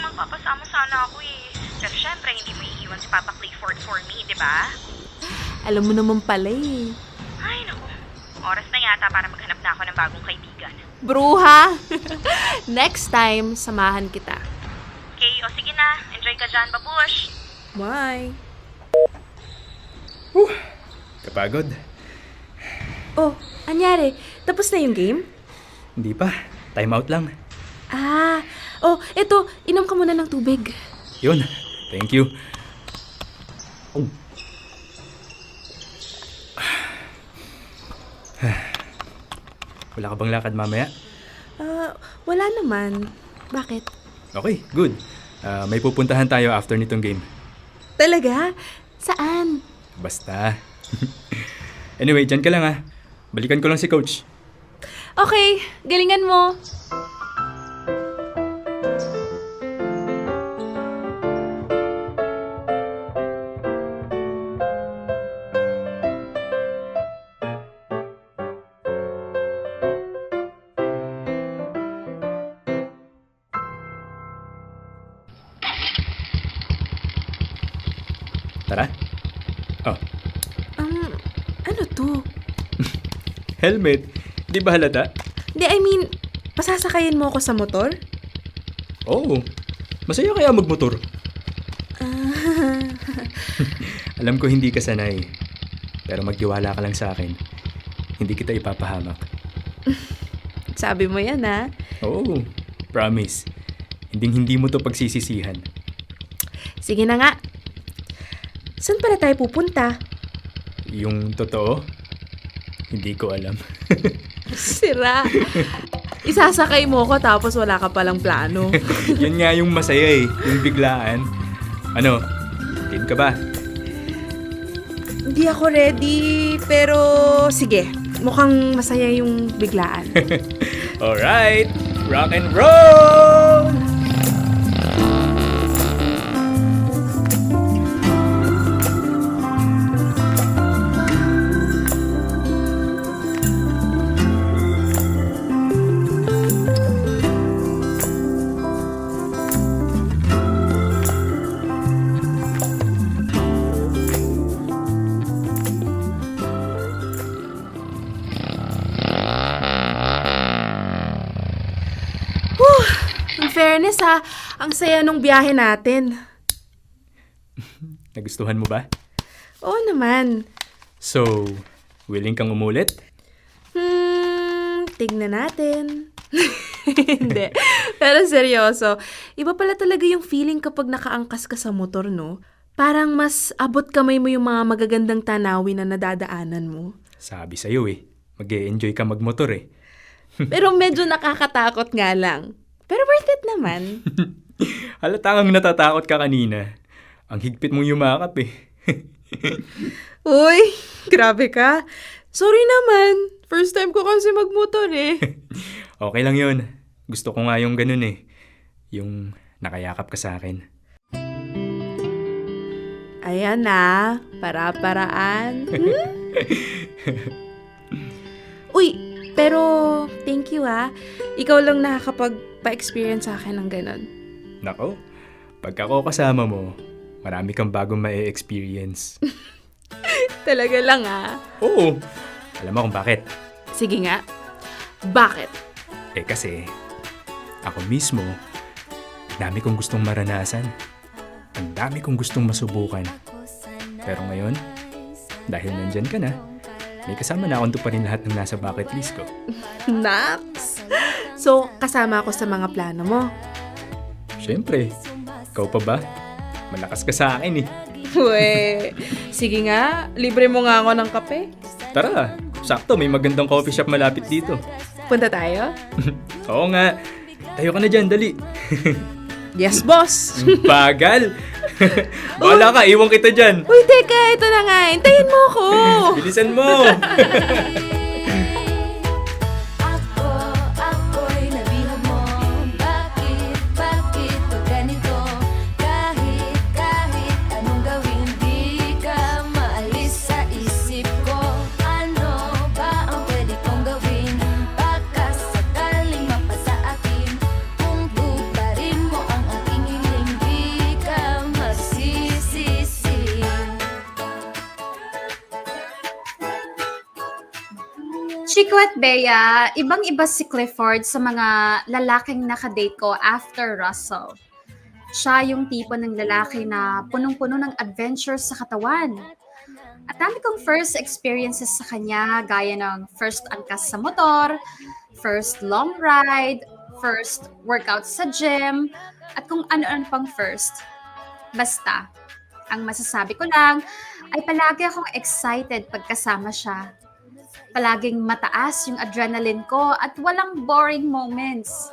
Magpapasama sana ako eh. Pero syempre, hindi mo iiwan si Papa Clifford for me, di ba? Alam mo naman pala eh. Ay, naku. Oras na yata para maghanap na ako ng bagong kaibigan. Bruha! Next time, samahan kita. Okay, o sige na. Enjoy ka dyan, babush. Bye! Kapagod? Oh, anyari? Tapos na yung game? Hindi pa. Time out lang. Eto, inom ka muna ng tubig. Yun. Thank you. Wala ka bang lakad mamaya? Wala naman. Bakit? Okay, good. May pupuntahan tayo after nitong game. Talaga? Saan? Basta. Anyway, dyan ka lang ah. Balikan ko lang si coach. Okay, galingan mo. Tara. Oh, Ano to? helmet. Di ba halata? Pasasakayin mo ako sa motor? Oo. Masaya kaya magmotor. Alam ko hindi ka sanay. Pero magtiwala ka lang sa akin. Hindi kita ipapahamak. Sabi mo yan, ha? Oo. Promise. Hindi mo to pagsisisihan. Sige na nga. Saan pala tayo pupunta? Yung totoo? Hindi ko alam. Sira. Isasakay mo ko tapos wala ka palang plano. Yun nga yung masaya eh. Yung biglaan. Ano? Game ka ba? Hindi ako ready, pero sige. Mukhang masaya yung biglaan. Alright! Rock and roll! In fairness ha, ang saya nung biyahe natin. Nagustuhan mo ba? Oo naman. So, willing kang umulit? tignan natin. Hindi. Pero seryoso, iba pala talaga yung feeling kapag nakaangkas ka sa motor, no? Parang mas abot kamay mo yung mga magagandang tanawin na nadadaanan mo. Sabi sa'yo mag-e-enjoy ka magmotor Pero medyo nakakatakot nga lang. Pero worth it naman. Halata kang natatakot ka kanina. Ang higpit mong yumakap Uy, grabe ka. Sorry naman. First time ko kasi magmotor Okay lang yun. Gusto ko nga yung ganun Yung nakayakap ka sa akin. Ayan na, para-paraan. Uy, pero thank you Ikaw lang nakakapagpa-experience sa akin ng ganun. Nako, pagka ako kasama mo, marami kang bagong ma-experience. Talaga lang Oo, alam mo kung bakit? Sige nga, bakit? Kasi, ako mismo, ang dami kong gustong maranasan. Ang dami kong gustong masubukan. Pero ngayon, dahil nandyan ka na, may kasama na akong tuparin lahat ng nasa bucket list ko. Nax! So, kasama ako sa mga plano mo. Siyempre, ikaw pa ba? Malakas ka sa akin Uwe, sige nga, libre mo nga ako ng kape. Tara, sakto may magandang coffee shop malapit dito. Punta tayo? Oo nga, tayo ka na dyan, dali. Yes, boss! Bagal! Bahala ka, iwan kita dyan. Uy, teka, ito na nga. Hintayin mo ako. Bilisan mo! Ako'y nabihag mo. Bakit ba ganito? Kahit anong gawin, di ka maalis sa isip ko. Ano ba ang pwede kong gawin? Baka sakaling mapasa akin. Kung tuparin mo ang aking hiling, di ka masisisi. Chico at Bea, ibang-iba si Clifford sa mga lalaking nakadate ko after Russell. Siya yung tipo ng lalaki na punong-puno ng adventures sa katawan. At dami kong first experiences sa kanya, gaya ng first angkas sa motor, first long ride, first workout sa gym, at kung ano-ano pang first. Basta, ang masasabi ko lang ay palagi akong excited pagkasama siya. Palaging mataas yung adrenaline ko at walang boring moments.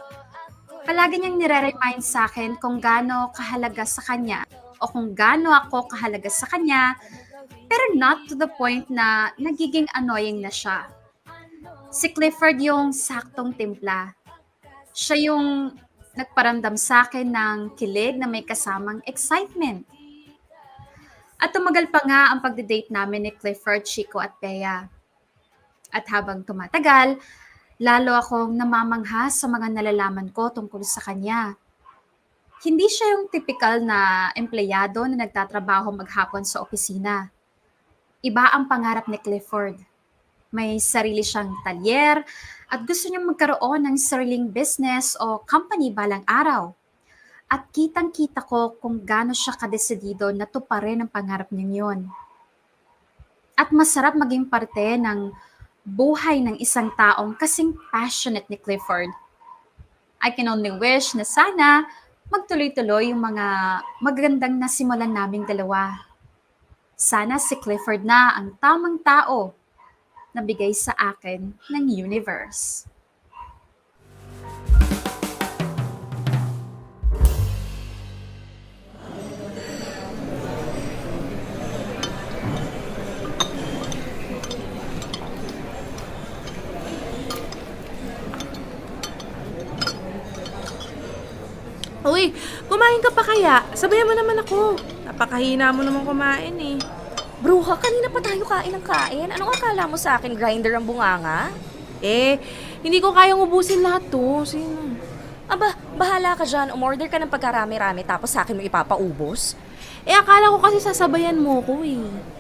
Palagi niyang nire-remind sa akin kung gaano kahalaga sa kanya o kung gaano ako kahalaga sa kanya, pero not to the point na nagiging annoying na siya. Si Clifford yung saktong timpla. Siya yung nagparamdam sa akin ng kilig na may kasamang excitement. At tumagal pa nga ang pagdidate namin ni Clifford, Chico at Bea. At habang tumatagal, lalo akong namamangha sa mga nalalaman ko tungkol sa kanya. Hindi siya yung typical na empleyado na nagtatrabaho maghapon sa opisina. Iba ang pangarap ni Clifford. May sarili siyang talyer at gusto niyang magkaroon ng sariling business o company balang araw. At kitang-kita ko kung gaano siya kadesidido na tuparin ang pangarap niya yun. At masarap maging parte ng buhay ng isang taong kasing passionate ni Clifford. I can only wish na sana magtuloy-tuloy yung mga magandang nasimulan naming dalawa. Sana si Clifford na ang tamang tao na bigay sa akin ng universe. Uy, kumain ka pa kaya? Sabayan mo naman ako. Napakahina mo naman kumain Bruha, kanina pa tayo kain ng kain. Anong akala mo sa akin, grinder ang bunganga? Hindi ko kayang ubusin lahat to. Sino? Aba, bahala ka dyan. Umorder ka ng pagkarami-rami tapos sa akin mo ipapaubos. Akala ko kasi sasabayan mo ko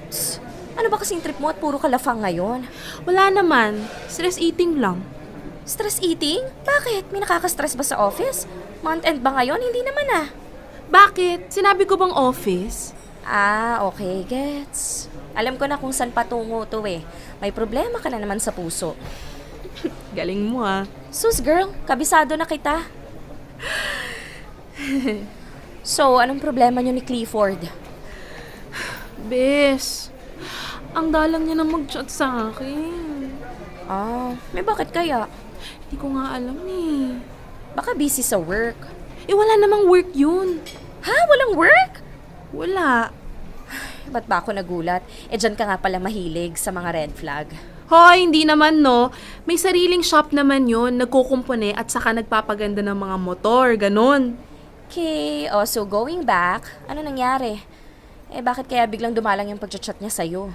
Psst, ano ba kasing trip mo at puro kalafang ngayon? Wala naman. Stress eating lang. Stress eating? Bakit? May nakaka-stress ba sa office? Month end ba ngayon? Hindi naman Bakit? Sinabi ko bang office? Okay, gets. Alam ko na kung saan patungo to May problema ka na naman sa puso. Galing mo ah. Sus girl, kabisado na kita. So, anong problema niyo ni Clifford? Bes, ang dalang niya na mag-chat sa akin. May bakit kaya? Hindi ko nga alam eh. Baka busy sa work. Wala namang work yun. Ha? Walang work? Wala. Ba't ba ako nagulat? Dyan ka nga pala mahilig sa mga red flag. Hoy, hindi naman no. May sariling shop naman yun, nagkukumpone at saka nagpapaganda ng mga motor, ganon. Okay, so going back, ano nangyari? Bakit kaya biglang dumalang yung pag-chat niya sa'yo?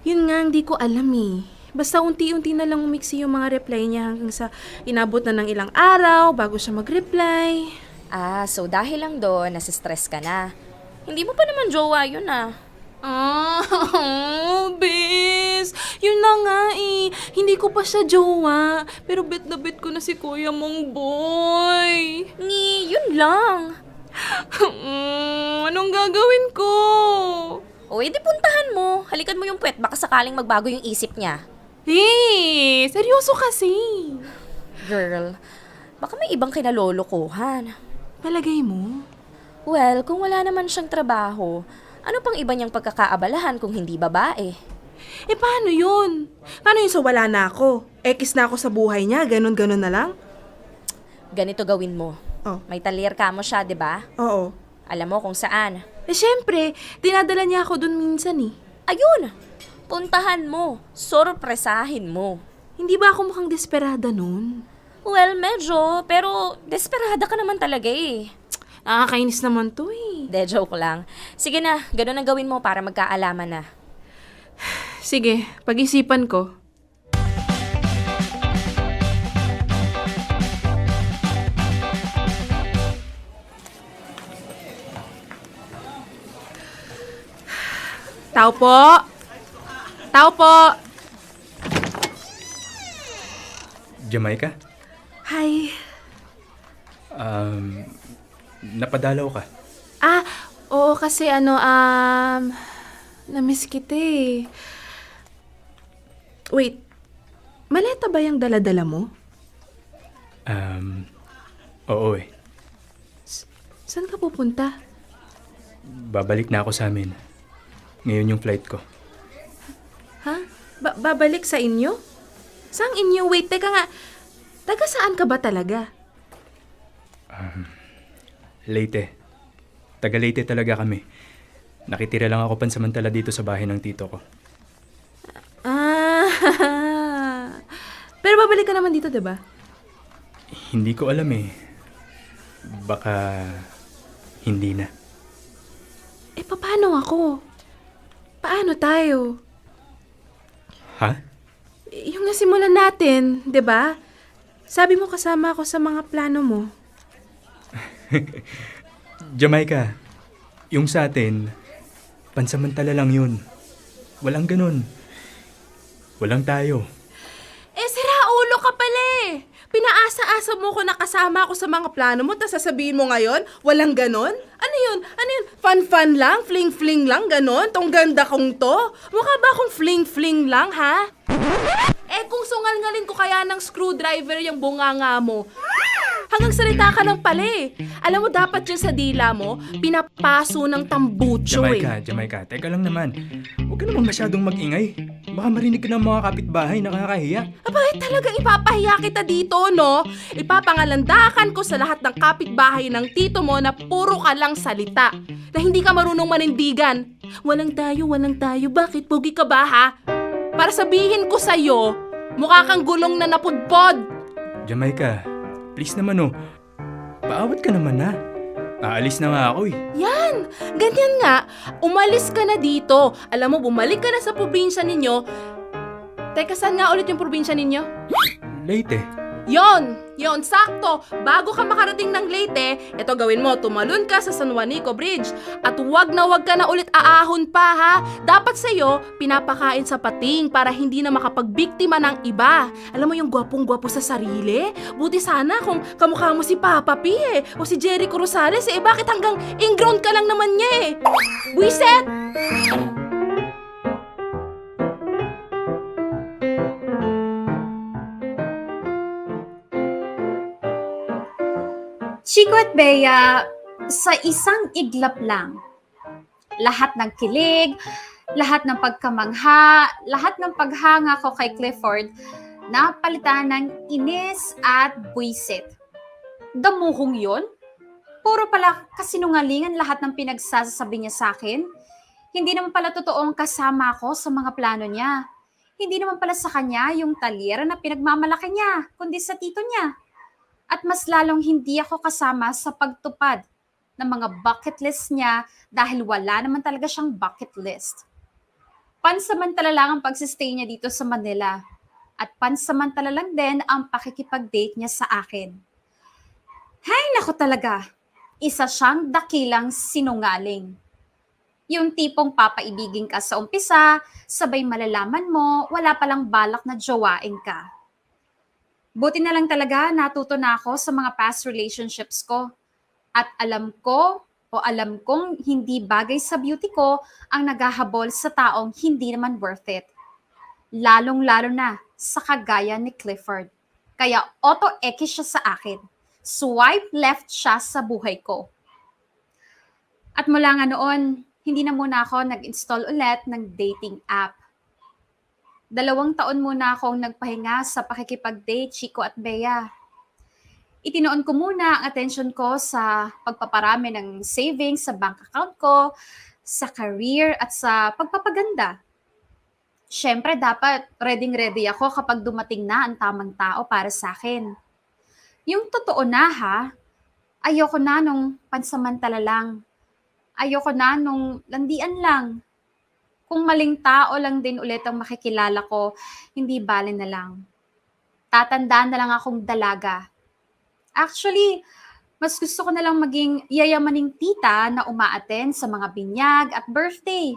Yun nga, hindi ko alam eh. Basta unti-unti na lang umiksi yung mga reply niya hanggang sa inabot na ng ilang araw bago siya mag-reply. So dahil lang doon, nasistress ka na. Hindi mo pa naman jowa yun Bes, yun na nga eh. Hindi ko pa siya jowa. Pero bet na bet ko na si Kuya mong boy. Yun lang. Anong gagawin ko? Di puntahan mo. Halikan mo yung puwet, baka sakaling magbago yung isip niya. Seryoso kasi. Girl, baka may ibang kinalolokohan. Palagay mo? Well, kung wala naman siyang trabaho, ano pang iba niyang pagkakaabalahan kung hindi babae? Paano yun? Paano yun sa wala na ako? Ekis na ako sa buhay niya, ganon-ganon na lang? Ganito gawin mo. May talir ka mo siya, di ba? Oo. Alam mo kung saan. Syempre, dinadala niya ako dun minsan eh. Ayun! Puntahan mo. Sorpresahin mo. Hindi ba ako mukhang desperada nun? Well, medyo. Pero desperada ka naman talaga eh. Nakakainis naman to eh. Joke lang. Sige na, ganun ang gawin mo para magkaalaman na. Sige, pag-isipan ko. Tao po! Tao po! Jamaica? Hi. Napadalaw ka. Oo kasi namiss kita eh. Wait, maleta ba yung dala-dala mo? Oo eh. Saan ka pupunta? Babalik na ako sa amin. Ngayon yung flight ko. Ha? Babalik sa inyo? Saan inyo? Wait, teka nga. Taga saan ka ba talaga? Leyte. Taga Leyte talaga kami. Nakitira lang ako pansamantala dito sa bahay ng tito ko. Pero babalik ka naman dito, diba? Hindi ko alam eh. Baka hindi na. Paano ako? Paano tayo? Ha? Yung nasimulan natin, diba? Sabi mo kasama ako sa mga plano mo. Jamaica, yung sa atin, pansamantala lang yun. Walang ganun. Walang tayo. Sira ulo ka pala eh. Pinaasa-asa mo ko nakasama ako sa mga plano mo, tapos sasabihin mo ngayon, walang ganon? Ano yun? Fun-fun lang? Fling-fling lang? Ganon? Tong ganda kong to? Mukha ba akong fling-fling lang, ha? Kung sungal-ngalin ko kaya ng screwdriver yung bunganga mo, hanggang salita ka lang pala eh. Alam mo, dapat yun sa dila mo, pinapaso ng tambucho Jamaica, teka lang naman. Huwag ka naman masyadong mag-ingay. Baka marinig ka ng mga kapitbahay, nakakahiya. Bakit talagang ipapahiya kita dito, no? Ipapangalandakan ko sa lahat ng kapitbahay ng tito mo na puro ka lang salita. Na hindi ka marunong manindigan. Walang tayo. Bakit? Pogi ka ba, ha? Para sabihin ko sa'yo, mukha kang gulong na napudpod. Jamaica, please naman paawat ka naman na. Aalis na nga ako eh. Yan! Ganyan nga. Umalis ka na dito. Alam mo, bumalik ka na sa probinsya ninyo. Teka, saan nga ulit yung probinsya ninyo? Leyte. Yon, sakto. Bago ka makarating ng Leyte, ito gawin mo, tumalon ka sa San Juanico Bridge. At wag ka na ulit aahon pa, ha? Dapat sa'yo, pinapakain sa pating para hindi na makapagbiktima ng iba. Alam mo yung gwapong-gwapo sa sarili? Buti sana kung kamukha mo si Papa P o si Jericho Rosales bakit hanggang ingrown ka lang naman niya Buiset! Chico at Bea, sa isang iglap lang, lahat ng kilig, lahat ng pagkamangha, lahat ng paghanga ko kay Clifford, napalitan ng inis at buwisit. Damuhong yon? Puro pala kasinungalingan lahat ng pinagsasabi niya sa akin. Hindi naman pala totoong kasama ako sa mga plano niya. Hindi naman pala sa kanya yung talyera na pinagmamalaki niya, kundi sa tito niya. At mas lalong hindi ako kasama sa pagtupad ng mga bucket list niya dahil wala naman talaga siyang bucket list. Pansamantala lang ang pagsistay niya dito sa Manila at pansamantala lang din ang pakikipag-date niya sa akin. Hay nako talaga, isa siyang dakilang sinungaling. Yung tipong papaibigin ka sa umpisa, sabay malalaman mo, wala palang balak na jowain ka. Buti na lang talaga natuto na ako sa mga past relationships ko. At alam kong hindi bagay sa beauty ko ang naghahabol sa taong hindi naman worth it. Lalong-lalo na sa kagaya ni Clifford. Kaya auto-eki siya sa akin. Swipe left siya sa buhay ko. At mula nga noon, hindi na muna ako nag-install ulit ng dating app. 2 taon muna akong nagpahinga sa pakikipag-date, Chico at Bea. Itinoon ko muna ang attention ko sa pagpaparami ng savings sa bank account ko, sa career at sa pagpapaganda. Siyempre, dapat ready ako kapag dumating na ang tamang tao para sa akin. Yung totoo na ha, ayoko na nung pansamantala lang. Ayoko na nung landian lang. Kung maling tao lang din ulit ang makikilala ko, hindi bale na lang. Tatandaan na lang akong dalaga. Actually, mas gusto ko na lang maging yayamaning tita na umaattend sa mga binyag at birthday.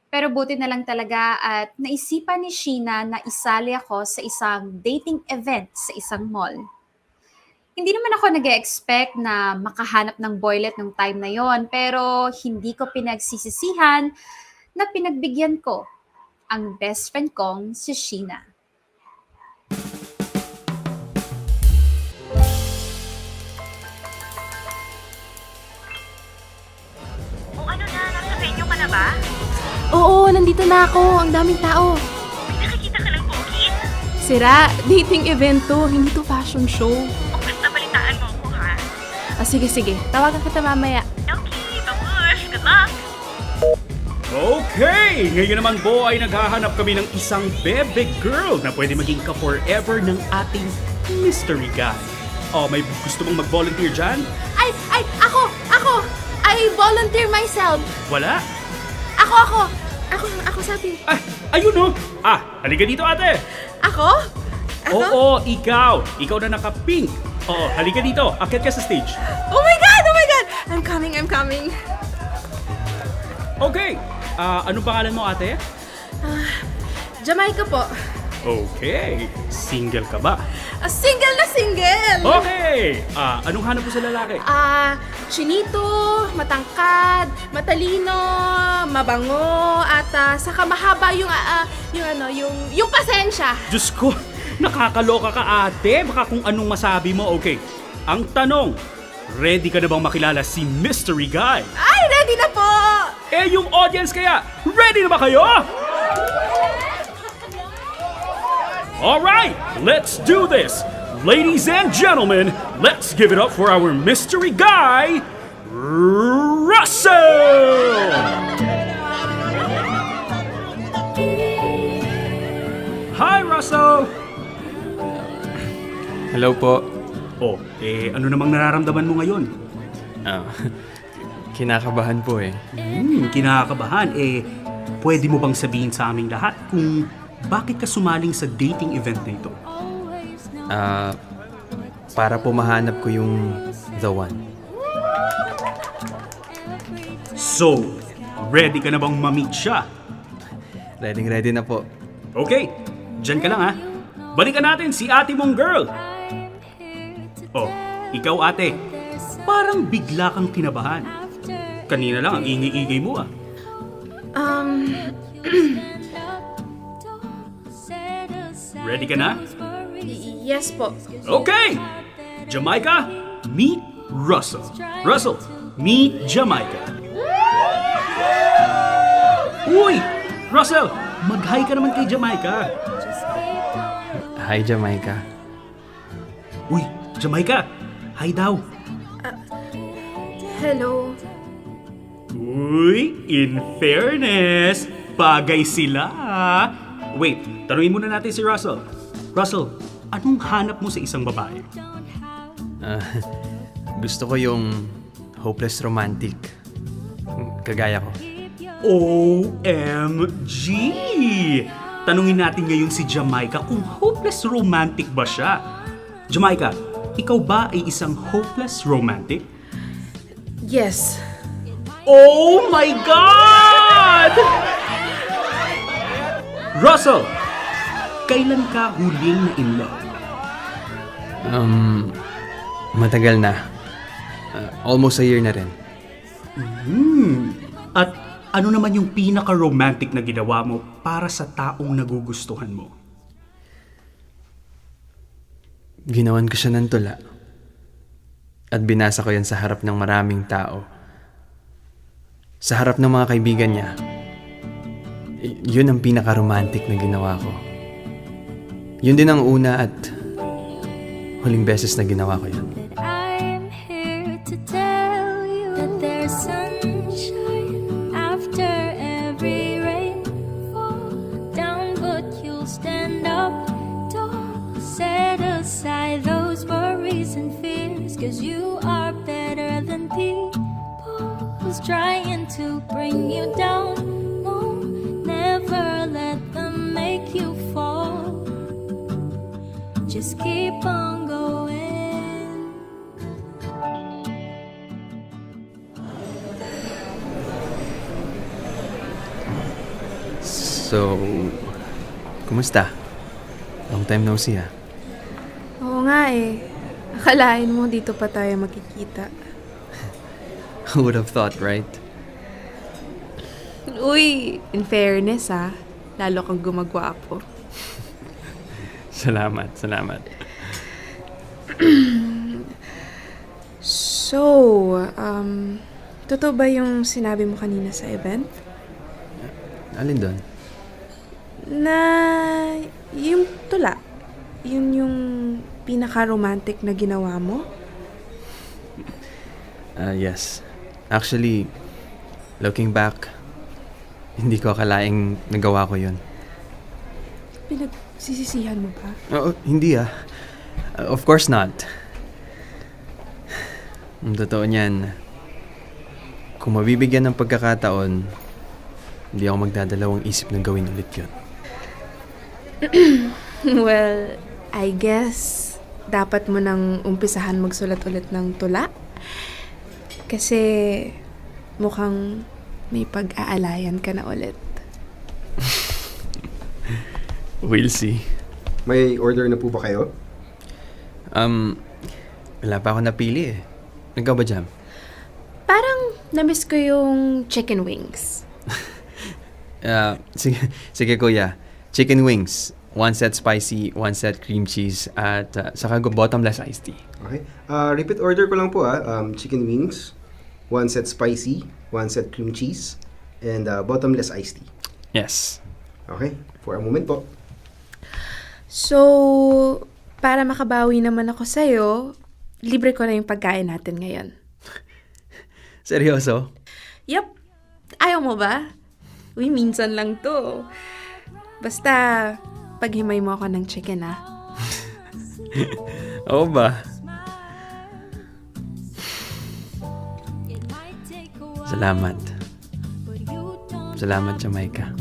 Pero buti na lang talaga at naisipan ni Sheena na isali ako sa isang dating event sa isang mall. Hindi naman ako nag-expect na makahanap ng boylet nung time na yon, pero hindi ko pinagsisisihan na pinagbigyan ko ang best friend kong si Sheena. Oo, nandito na ako. Ang daming tao. May nakikita ka ng bukid? Sira, dating event to. Hindi to fashion show. O basta balitaan mo ako, ha? Sige. Tawagan kita mamaya. Okay, babush. Good luck! Okay! Ngayon naman po ay naghahanap kami ng isang bebe girl na pwede maging ka-forever ng ating mystery guy. May gusto mong mag-volunteer dyan? Ako! I volunteer myself. Wala? Ako sabi. Ayun o! Halika dito ate! Ako? Oo, ikaw! Ikaw na naka-pink. Halika dito. Akit ka sa stage. Oh my God! I'm coming. Okay! Anong pangalan mo ate? Jamaica po. Okay. Single ka ba? Single na single! Okay! Anong hanap mo sa lalaki? Chinito, matangkad, matalino, mabango, at saka mahaba yung pasensya. Diyos ko, nakakaloka ka ate. Baka kung anong masabi mo. Okay, ang tanong, ready ka na bang makilala si Mystery Guy? Ay, ready na po! Yung audience kaya, ready na ba kayo? Alright, let's do this! Ladies and gentlemen, let's give it up for our mystery guy, Russell! Hi, Russell! Hello po. Ano namang nararamdaman mo ngayon? Kinakabahan po eh. Kinakabahan. Pwede mo bang sabihin sa aming lahat kung bakit ka sumaling sa dating event na ito? Para po mahanap ko yung the one. So, ready ka na bang ma-meet siya? Ready na po. Okay, dyan ka lang ha. Balikan natin si ate mong girl. Ikaw ate, parang bigla kang kinabahan. Kanina lang ang ingay-ingay mo ah. Ready ka na? Yes po. Okay! Jamaica, meet Russell. Russell, meet Jamaica. Uy! Russell, mag-hi ka naman kay Jamaica. Hi, Jamaica. Uy, Jamaica, hi daw. Hello. Uy, in fairness, bagay sila. Wait, tanungin muna natin si Russell. Russell, anong hanap mo sa isang babae? Gusto ko yung hopeless romantic. Kagaya ko. OMG! Tanungin natin ngayon si Jamaica kung hopeless romantic ba siya. Jamaica, ikaw ba ay isang hopeless romantic? Yes. Oh my God! Russell, kailan ka huling na in love? Matagal na. Almost a year na rin. At ano naman yung pinaka-romantic na ginawa mo para sa taong nagugustuhan mo? Ginawan ko siya ng tula. At binasa ko yan sa harap ng maraming tao. Sa harap ng mga kaibigan niya. Yun ang pinaka-romantic na ginawa ko. Yun din ang una at huling beses na ginawa ko yun. I'm here to tell you that there's sunshine after every rainfall. Down, but you'll stand up tall. Set aside those worries and fears, 'cause you are better than people who's trying to bring you down. No, never let them make you fall. Just keep on going. So, kumusta? Long time no see, ah. Oo nga eh. Akalain mo dito pa tayo makikita. Who would have thought, right? Uy, in fairness lalo kang gumagwapo. Salamat. So, totoo ba yung sinabi mo kanina sa event? Alin doon? Na yung tula, yun yung pinaka-romantic na ginawa mo? Yes. Actually, looking back, hindi ko akalaing nagawa ko yun. Pinagsisisihan mo ba? Oo, hindi of course not. Ang totoo niyan, kung mabibigyan ng pagkakataon, hindi ako magdadalawang isip na gawin ulit yun. Well, I guess dapat mo nang umpisahan magsulat ulit ng tula. Kasi mukhang may pag-aalayan ka na ulit. We'll see. May order na po ba kayo? Wala pa ako napili eh. Ikaw ba, Jam? Parang namiss ko yung chicken wings. Sige kuya. Chicken wings. 1 set spicy, 1 set cream cheese, at saka bottomless iced tea. Okay. Repeat order ko lang po chicken wings, 1 set spicy, 1 set cream cheese, and bottomless iced tea. Yes. Okay. For a moment po. So, para makabawi naman ako sa'yo, libre ko na yung pagkain natin ngayon. Seryoso? Yup. Ayaw mo ba? Uy, minsan lang to. Basta, paghimay mo ako ng chicken, Oo ba? Salamat. Salamat, Jamaica.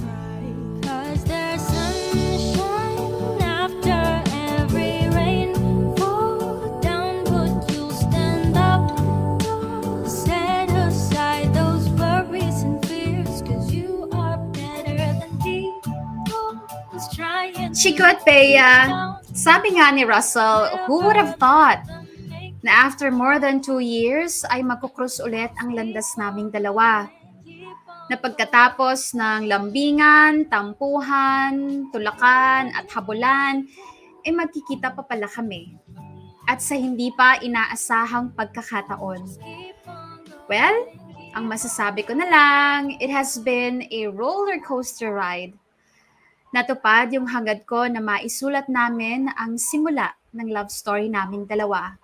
'Cause there's sunshine after every rainfall. Down, but you'll stand up tall. Set aside those worries and fears, 'cause you are better than people who's trying. Chico at Bea, sabi nga ni Russell, who would have thought na after more than 2 years ay magkukrus ulit ang landas naming dalawa. Na pagkatapos ng lambingan, tampuhan, tulakan at habulan, ay magkikita pa pala kami. at sa hindi pa inaasahang pagkakataon. Well, ang masasabi ko na lang, it has been a roller coaster ride. Natupad yung hangad ko na maisulat namin ang simula ng love story naming dalawa.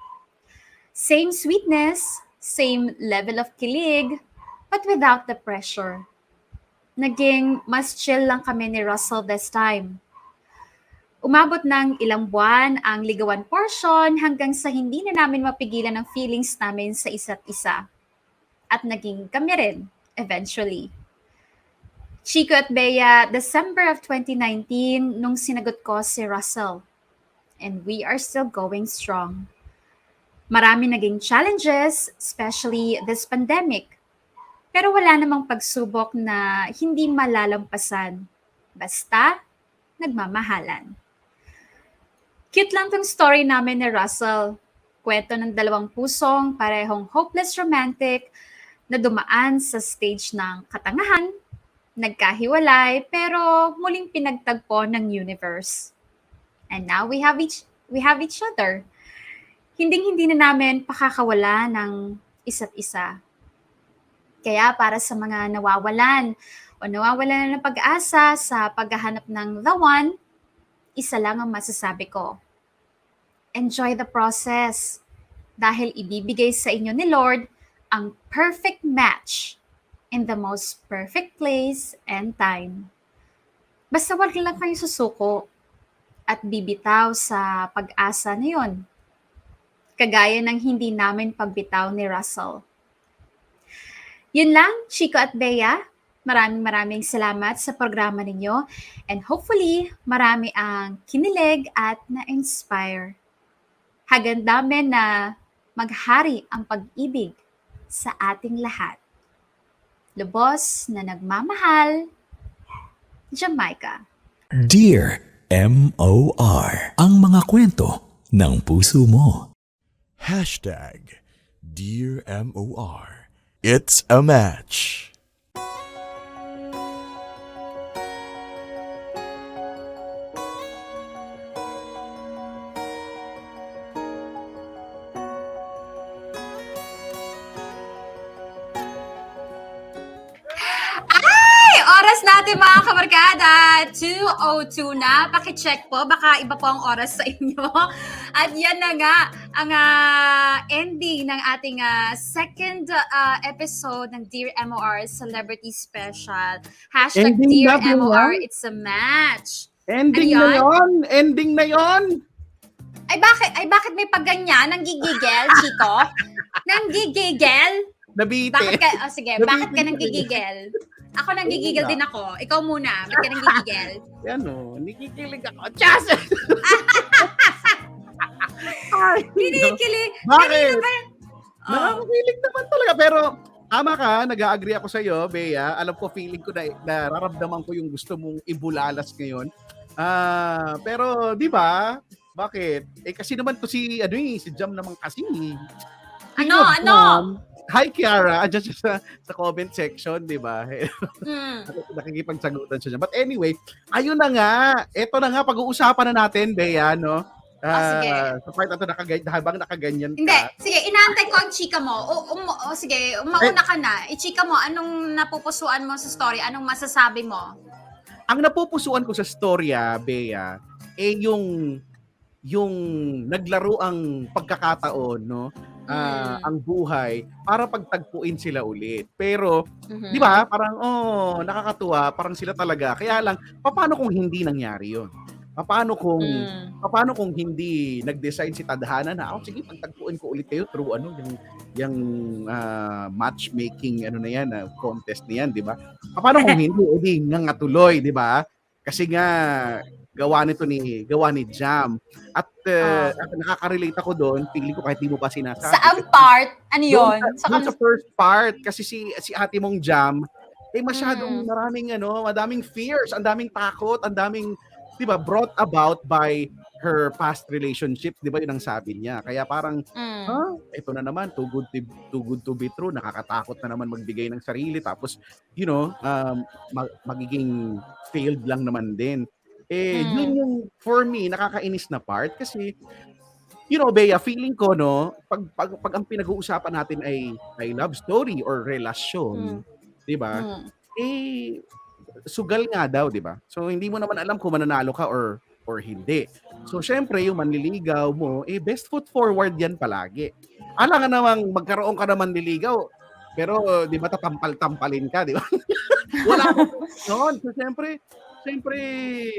Same sweetness, same level of kilig, but without the pressure. Naging mas chill lang kami ni Russell this time. Umabot ng ilang buwan ang ligawan portion hanggang sa hindi na namin mapigilan ang feelings namin sa isa't isa. At naging kami rin, eventually. Chico at Bea, December of 2019 nung sinagot ko si Russell. And we are still going strong. Marami naging challenges, especially this pandemic. Pero wala namang pagsubok na hindi malalampasan. Basta, nagmamahalan. Cute lang tong story namin ni Russell. Kwento ng dalawang pusong parehong hopeless romantic na dumaan sa stage ng katangahan, nagkahiwalay, pero muling pinagtagpo ng universe. And now we have each other. Hinding-hindi na namin pakakawala ng isa't isa. Kaya para sa mga nawawalan o nawawalan ng pag-asa sa paghahanap ng the one, isa lang ang masasabi ko. Enjoy the process dahil ibibigay sa inyo ni Lord ang perfect match in the most perfect place and time. Basta wag lang kayo susuko at bibitaw sa pag-asa na yun. Kagaya ng hindi namin pagbitaw ni Russell. Yun lang, Chico at Bea. Maraming salamat sa programa ninyo and hopefully marami ang kinilig at na-inspire. Hagad namin na maghari ang pag-ibig sa ating lahat. Lubos na nagmamahal, Jamaica. Dear M.O.R. Ang mga kwento ng puso mo. Dear M.O.R. It's a match. Oras natin mga kabarkada, 2:02 na. Pakicheck po, baka iba po ang oras sa inyo. At yan na nga ang ending ng ating second episode ng Dear MOR Celebrity Special. Hashtag Ending Dear na po MOR, yan? it's a match. Ending Ano na yan? yon! Ending na yon! Ay bakit may pagganyan? Nanggigigel, Chico? Nanggigigel? Nabite. Bakit ka, sige, Nabiti bakit ka ka nanggigigel? Ako nanggigigil din ako. Ikaw muna, ba't ka nanggigigil? Yan o, nakikilig ako. Chas! Ay, Kinikilig. Bakit? Kanino ba? Nakakakilig naman talaga. Pero tama ka, nag-agree ako sa'yo, Bea. Alam ko, feeling ko na nararamdaman ko yung gusto mong ibulalas ngayon. Pero, di ba? Bakit? Kasi naman to si Jam naman kasi. Ano? Hi, Kiara. Andiyan siya sa comment section, di ba? Nakikipagsagutan siya dyan. But anyway, ayun na nga. Ito na nga, pag-uusapan na natin, Bea, no? Sige. Sa part na ito, habang nakaganyan ka. Hindi. Sige, inaantay ko ang chika mo. Sige, mauna ka na. I-chika mo, anong napupusuan mo sa story? Anong masasabi mo? Ang napupusuan ko sa storya, Bea, yung naglaro ang pagkakataon, no? Ang buhay para pagtagpuin sila ulit. Pero, di ba, parang, nakakatuwa, parang sila talaga. Kaya lang, paano kung hindi nangyari yun? Paano kung hindi nag-decide si Tadhana na, sige, pagtagpuin ko ulit kayo through yung matchmaking, na yan, contest na yan, di ba? Paano kung hindi, edi nga tuloy, di ba? Kasi nga, gawa ni Jam. At nakaka-relate ako doon, feeling ko kahit di mo pa sinasabi. Saan part? Ano yun? Doon sa first part, kasi si ate mong Jam, masyadong madaming fears, ang daming takot, ang daming, di ba, brought about by her past relationships, di ba, yun ang sabi niya. Kaya parang, ito na naman, too good to be true, nakakatakot na naman magbigay ng sarili, tapos, magiging failed lang naman din. Yun yung, for me, nakakainis na part kasi Bea, feeling ko, no, pag ang pinag-uusapan natin ay love story or relasyon, di ba? Eh, sugal nga daw, di ba? So, hindi mo naman alam kung mananalo ka or hindi. So, syempre, yung manliligaw mo, best foot forward yan palagi. Alam nga namang magkaroon ka naman niligaw, pero, di ba, tatampal-tampalin ka, di ba? Wala ko noon. So, syempre,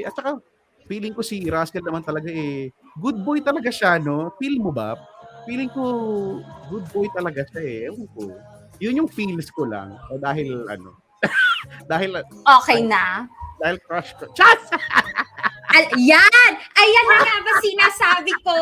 at saka, feeling ko si Russell naman talaga good boy talaga siya, no? Feel mo ba? Feeling ko, good boy talaga siya Ewan ko. Yun yung feels ko lang. O dahil, dahil, Okay na. dahil crush ko. Chat! Yan! Ayan na nga ba sinasabi ko?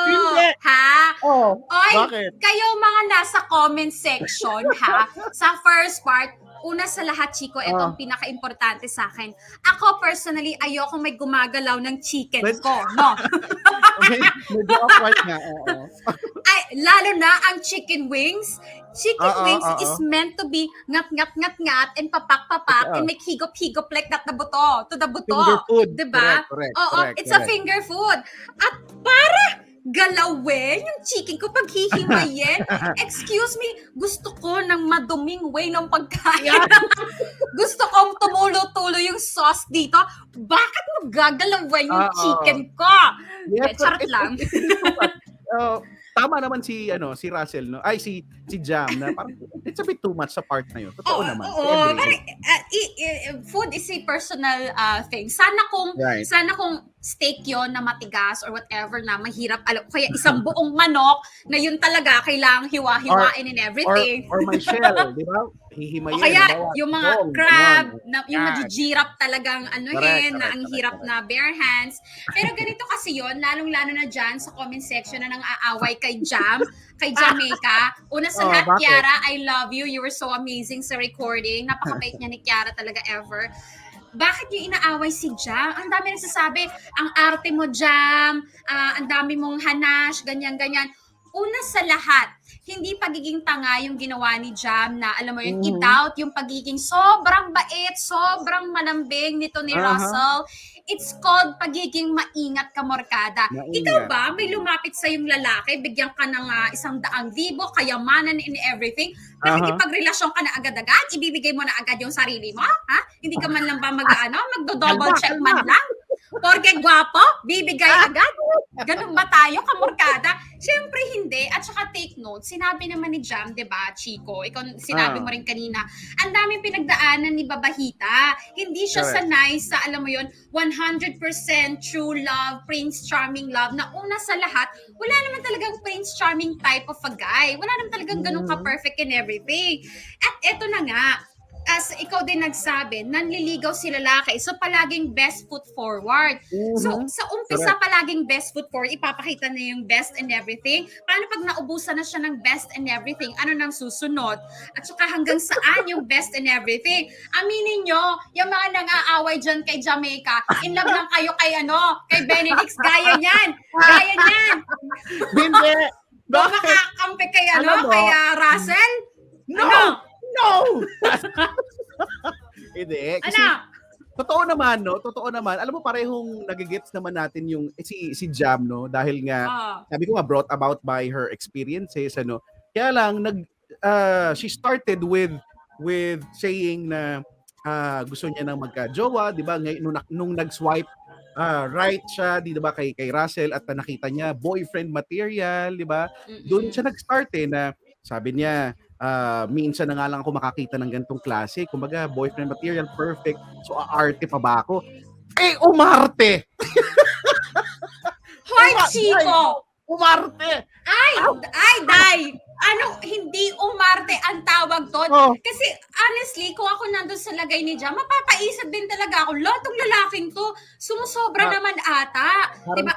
Hindi. Ha? Oh, Oy, bakit? kayo mga nasa comment section, ha? Sa first part, una sa lahat, Chico, ito ang pinaka-importante sa akin. Ako, personally, ayoko may gumagalaw ng chicken ko, no? Medyo awkward nga. Ay, lalo na ang chicken wings. Chicken wings oo. is meant to be ngat-ngat-ngat-ngat and papak-papak and make higop-higop like that the buto, to the buto. Finger food. Diba? Correct, Oo, correct, it's a correct. finger food. At para galawin yung chicken ko pag hihimayin. Excuse me, gusto ko ng maduming way ng pagkain. Gusto kong tumulo-tulo yung sauce dito. Bakit mo gagalawin yung chicken ko? Yes, Charot lang. Tama naman si Russell, no? Ay, si Jam na parang it's a bit too much sa part na yun. Totoo naman. Oo, Agree. food is a personal thing. Sana kung Right. steak yon na matigas or whatever na mahirap, kaya isang buong manok na yun talaga kailangang hiwa-hiwain and everything. Or may shell, di ba? Hihimayin. O kaya halimbawa, yung mga bong, crab, ganon. yung Yan. majijirap talagang Correct, ang hirap na bare hands. Pero ganito kasi yon, lalong-lalo na dyan sa comment section na nang aaway kay Jam, kay Jamaica. Una sa lahat, bakit? Kiara, I love you. You were so amazing sa recording. Napakabait niya ni Kiara talaga ever. Bakit niyo inaaway si Jam? Ang dami nagsasabi, ang arte mo, Jam, ang dami mong hanash, ganyan-ganyan. Una sa lahat, hindi pagiging tanga yung ginawa ni Jam na, alam mo yun, i-doubt yung pagiging sobrang bait, sobrang malambing nito ni Russell. It's called pagiging maingat ka, Morkada. Maingat. Ikaw ba, may lumapit sa yung lalaki, bigyan ka ng 100,000, kayamanan and everything, nakikipagrelasyon ka na agad-agad, ibibigay mo na agad yung sarili mo? Ha? Hindi ka man lang ba magdo-double check man lang? Porke gwapo, bibigay agad? Ganun ba tayo, kamorkada? Siyempre hindi. At saka take note, sinabi naman ni Jam, di ba, Chico? Ikaw, sinabi mo rin kanina, ang daming pinagdaanan ni Babahita. Hindi siya sanay sa, alam mo yun, 100% true love, Prince Charming love, na una sa lahat, wala naman talagang Prince Charming type of a guy. Wala naman talagang ganun ka-perfect and everything. At eto na nga, as ikaw din nagsabi, nanliligaw si lalaki. So, palaging best foot forward. So, sa umpisa, palaging best foot forward, ipapakita na yung best and everything. Paano pag naubusan na siya ng best and everything? Ano nang susunod? At saka hanggang saan yung best and everything? Aminin nyo, yung mga nang-aaway dyan kay Jamaica, in love lang kayo kay Benedix. Gaya niyan. Gaya niyan. Hindi. Ba makakampi kay Alam mo? kay Russell? No! Hindi. Kasi, totoo naman, no? Totoo naman. Alam mo, parehong nagigets naman natin yung si Jam, no? Dahil nga, sabi ko nga, brought about by her experiences, Kaya lang, she started with saying na gusto niya nang magka-jowa, di ba? Nung nag-swipe right siya, di ba, kay Russell at nakita niya boyfriend material, di ba? Doon siya nag-start na sabi niya, minsan na nga lang ako makakita ng ganitong klase. Kumbaga, boyfriend material, perfect. So, aarte pa ba ako? Umarte! Hoy, Chico! Umarte! Ay, Day! Hindi umarte ang tawag doon. Kasi, honestly, kung ako nandun sa lagay ni Jam, mapapaisip din talaga ako, lotong lalaking to, sumusobra naman ata. Diba?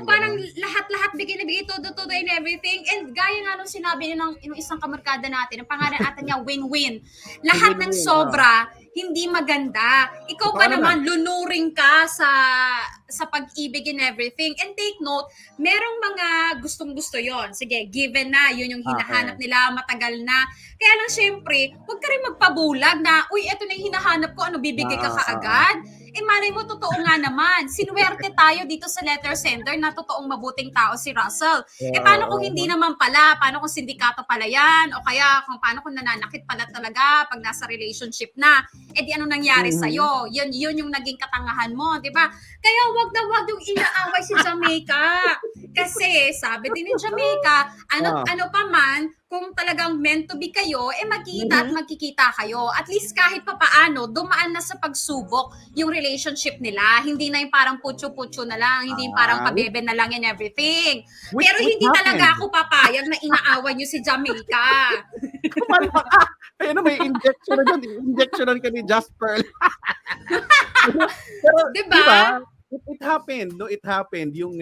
Parang lahat-lahat bigay na bigay, todo and everything. And gaya nga nung sinabi ng isang kamarkada natin, ang pangalan ata niya, win-win. Lahat ng sobra, hindi maganda. Ikaw pa naman, lunuring ka sa pag-ibig and everything. And take note, merong mga gustong-gusto yon. Sige, given na, yun yung hinahanap nila, matagal na. Kaya lang syempre, huwag ka rin magpabulag na, uy, eto na yung hinahanap ko, bibigay ka kaagad? malay mo, totoo nga naman. Sinuwerte tayo dito sa letter sender na totoong mabuting tao si Russell. Paano kung hindi naman pala? Paano kung sindikato pala yan? O kaya kung paano kung nananakit pala talaga pag nasa relationship na? Di ano nangyari sa'yo? Yun yung naging katangahan mo, di ba? Kaya wag na wag yung inaaway si Jamaica. Kasi sabi din ni Jamaica, ano pa man, kung talagang meant to be kayo, magkita at magkikita kayo. At least kahit papaano, dumaan na sa pagsubok yung relationship nila. Hindi na yung parang putyo-putyo na lang, hindi yung parang pabebe na lang and everything. Pero hindi talaga ako papayag na inaaway niyo si Jamaica. Kumalma ka. Ayun na, may injection na dyan. Injectionan ka ni Jasper. Pero, Diba? It happened, no? It happened. Yung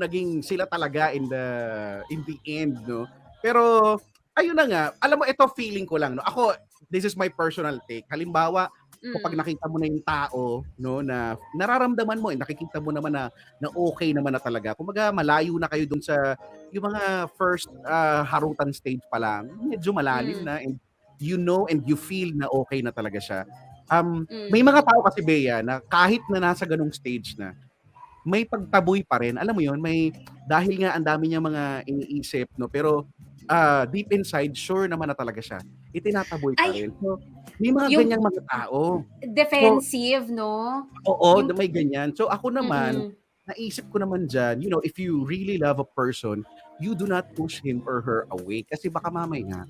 naging sila talaga in the end, no? Pero, ayun na nga. Alam mo, ito feeling ko lang, no? Ako, this is my personal take. Halimbawa, kapag nakita mo na yung tao, no, na nararamdaman mo, nakikita mo naman na okay naman na talaga. Kumaga, malayo na kayo dun sa, yung mga first harutan stage pa lang, medyo malalim na, and you know and you feel na okay na talaga siya. May mga tao kasi, Bea, na kahit na nasa ganung stage na, may pagtaboy pa rin. Alam mo yun, dahil nga ang dami niya mga iniisip, no, pero deep inside, sure naman na talaga siya. Itinataboy pa rin. So, may mga ganyang mga tao. Defensive, no? Oo, may ganyan. So ako naman, naisip ko naman dyan, if you really love a person, you do not push him or her away. Kasi baka mamaya,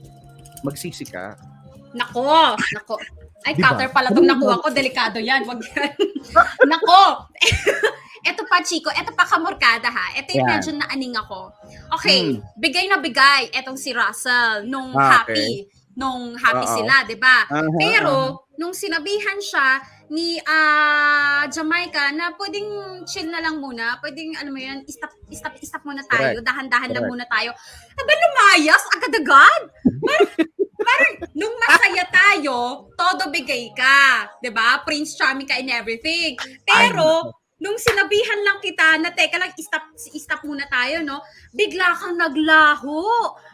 magsisi ka. Nako. Ay, Diba? cutter pala itong nakuha ko. Delikado yan. Wag yan. Nako. Eto pa, Chico. Eto pa kamorkada, ha. Eto yung medyo naaning ako. Okay. Bigay na bigay. Etong si Russell. Nung happy. Nung happy sila, di ba? Pero, nung sinabihan siya ni Jamaica na pwedeng chill na lang muna, pwedeng, ano mo yun, stop muna tayo, dahan-dahan lang muna tayo. Aba, lumayas, agad-agad. Parang, nung masaya tayo, todo bigay ka. 'Di ba? Prince Charming ka in everything. Pero, nung sinabihan lang kita na, teka lang, stop muna tayo, no? Bigla kang naglaho.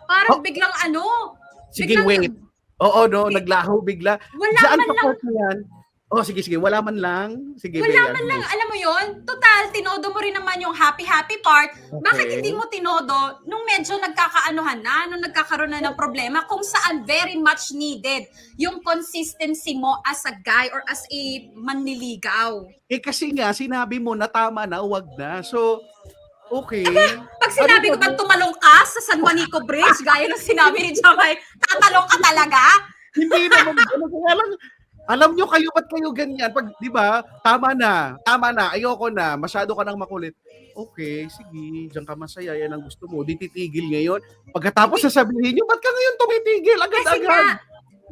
Parang biglang Sige, wait. Oo, no, naglaho bigla. Wala Diyan man pa lang. po yan. Oh, sige. Wala man lang. Sige, Wala Bea. man lang, alam mo yon, total, tinodo mo rin naman yung happy part. Bakit hindi mo tinodo nung medyo nagkakaanuhan na, nung nagkakaroon na ng problema, kung saan very much needed yung consistency mo as a guy or as a manliligaw. Kasi nga, sinabi mo na tama na, wag na. So, okay. Pag sinabi ko ba tumalong ka sa San Juanico Bridge, gaya ng sinabi ni Jamay, tatalong ka talaga? Hindi naman. Kaya lang, alam nyo kayo, ba't kayo ganyan? Pag, di ba, tama na, ayoko na, masyado ka nang makulit. Okay, sige, diyan ka masaya, yan ang gusto mo. Di titigil ngayon. Pagkatapos sasabihin nyo, ba't ka ngayon tumitigil? Kasi nga, Agad-agad.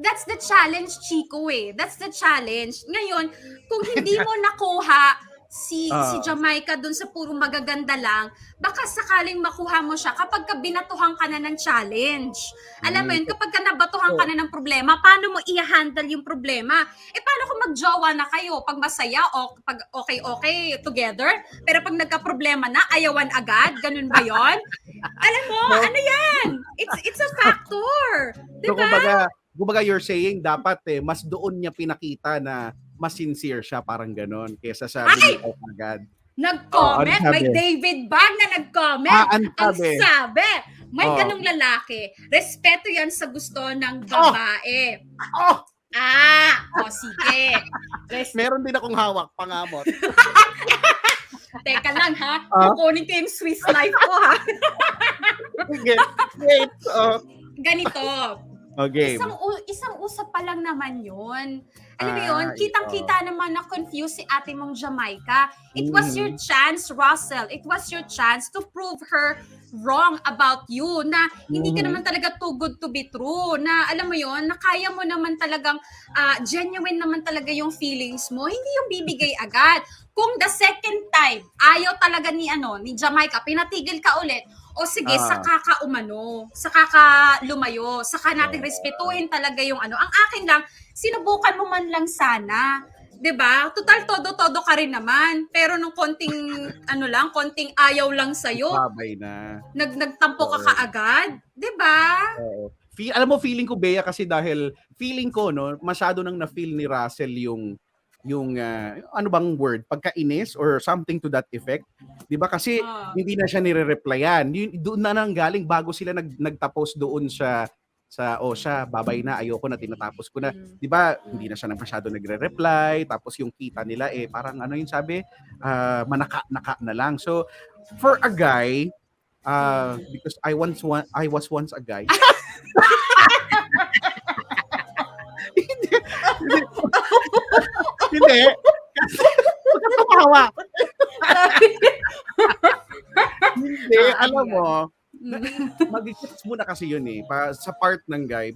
that's the challenge, Chico, eh. That's the challenge. Ngayon, kung hindi mo nakuha si Jamaica dun sa puro magaganda lang, baka sakaling makuha mo siya kapag ka binatuhan ka na ng challenge. Alam mo yun, kapag ka nabatuhan ka na ng problema, paano mo i-handle yung problema? Paano kung magjowa na kayo? Pag masaya o pag okay together, pero pag nagka-problema na, ayawan agad? Ganun ba yon? Alam mo, ano yan? It's a factor. So, Diba? kumbaga you're saying, dapat mas doon niya pinakita na mas sincere siya, parang ganon, kesa sa bumitaw agad. Nag-comment, ano may sabi? David Bag na nag-comment. Ano Ang sabi? sabi, may ganong lalaki, respeto yan sa gusto ng babae. Sige. Meron din akong hawak, pangamot. Teka lang, ha? Kukunin ko yung Swiss knife ko, ha? Sige, wait. Ganito. Okay. Isang usap pa lang naman yun. Alam mo yun, kitang-kita naman na confused si ate mong Jamaica. It was your chance, Russell. It was your chance to prove her wrong about you, na hindi ka naman talaga too good to be true, na alam mo yun, na kaya mo naman talagang genuine naman talaga yung feelings mo, hindi yung bibigay agad. Kung the second time, ayaw talaga ni Jamaica, pinatigil ka ulit, o sige, saka ka umano, saka ka lumayo, saka natin respetuhin talaga yung Ang akin lang, sinubukan mo man lang sana. 'Di ba? Total todo-todo ka rin naman. Pero nung konting konting ayaw lang sa iyo, Babay na. nagtampo ka kaagad, 'di ba? Alam mo, feeling ko, Bea, kasi dahil feeling ko, no, masyado nang na-feel ni Russell yung ano bang word, pagkainis or something to that effect. 'Di ba? Kasi hindi na siya nire-replyan. Doon na nanggaling bago sila nagtapos doon siya siya babay na, ayoko na, tinatapos ko na. 'Di ba? Hindi na siya masyado nagre-reply, tapos yung kita nila parang ano yung sabi, manaka-naka na lang. So for a guy, because I was once a guy. Hindi. Hindi. Tumawa. Hindi, alam mo, mag-gets muna kasi yun sa part ng guy,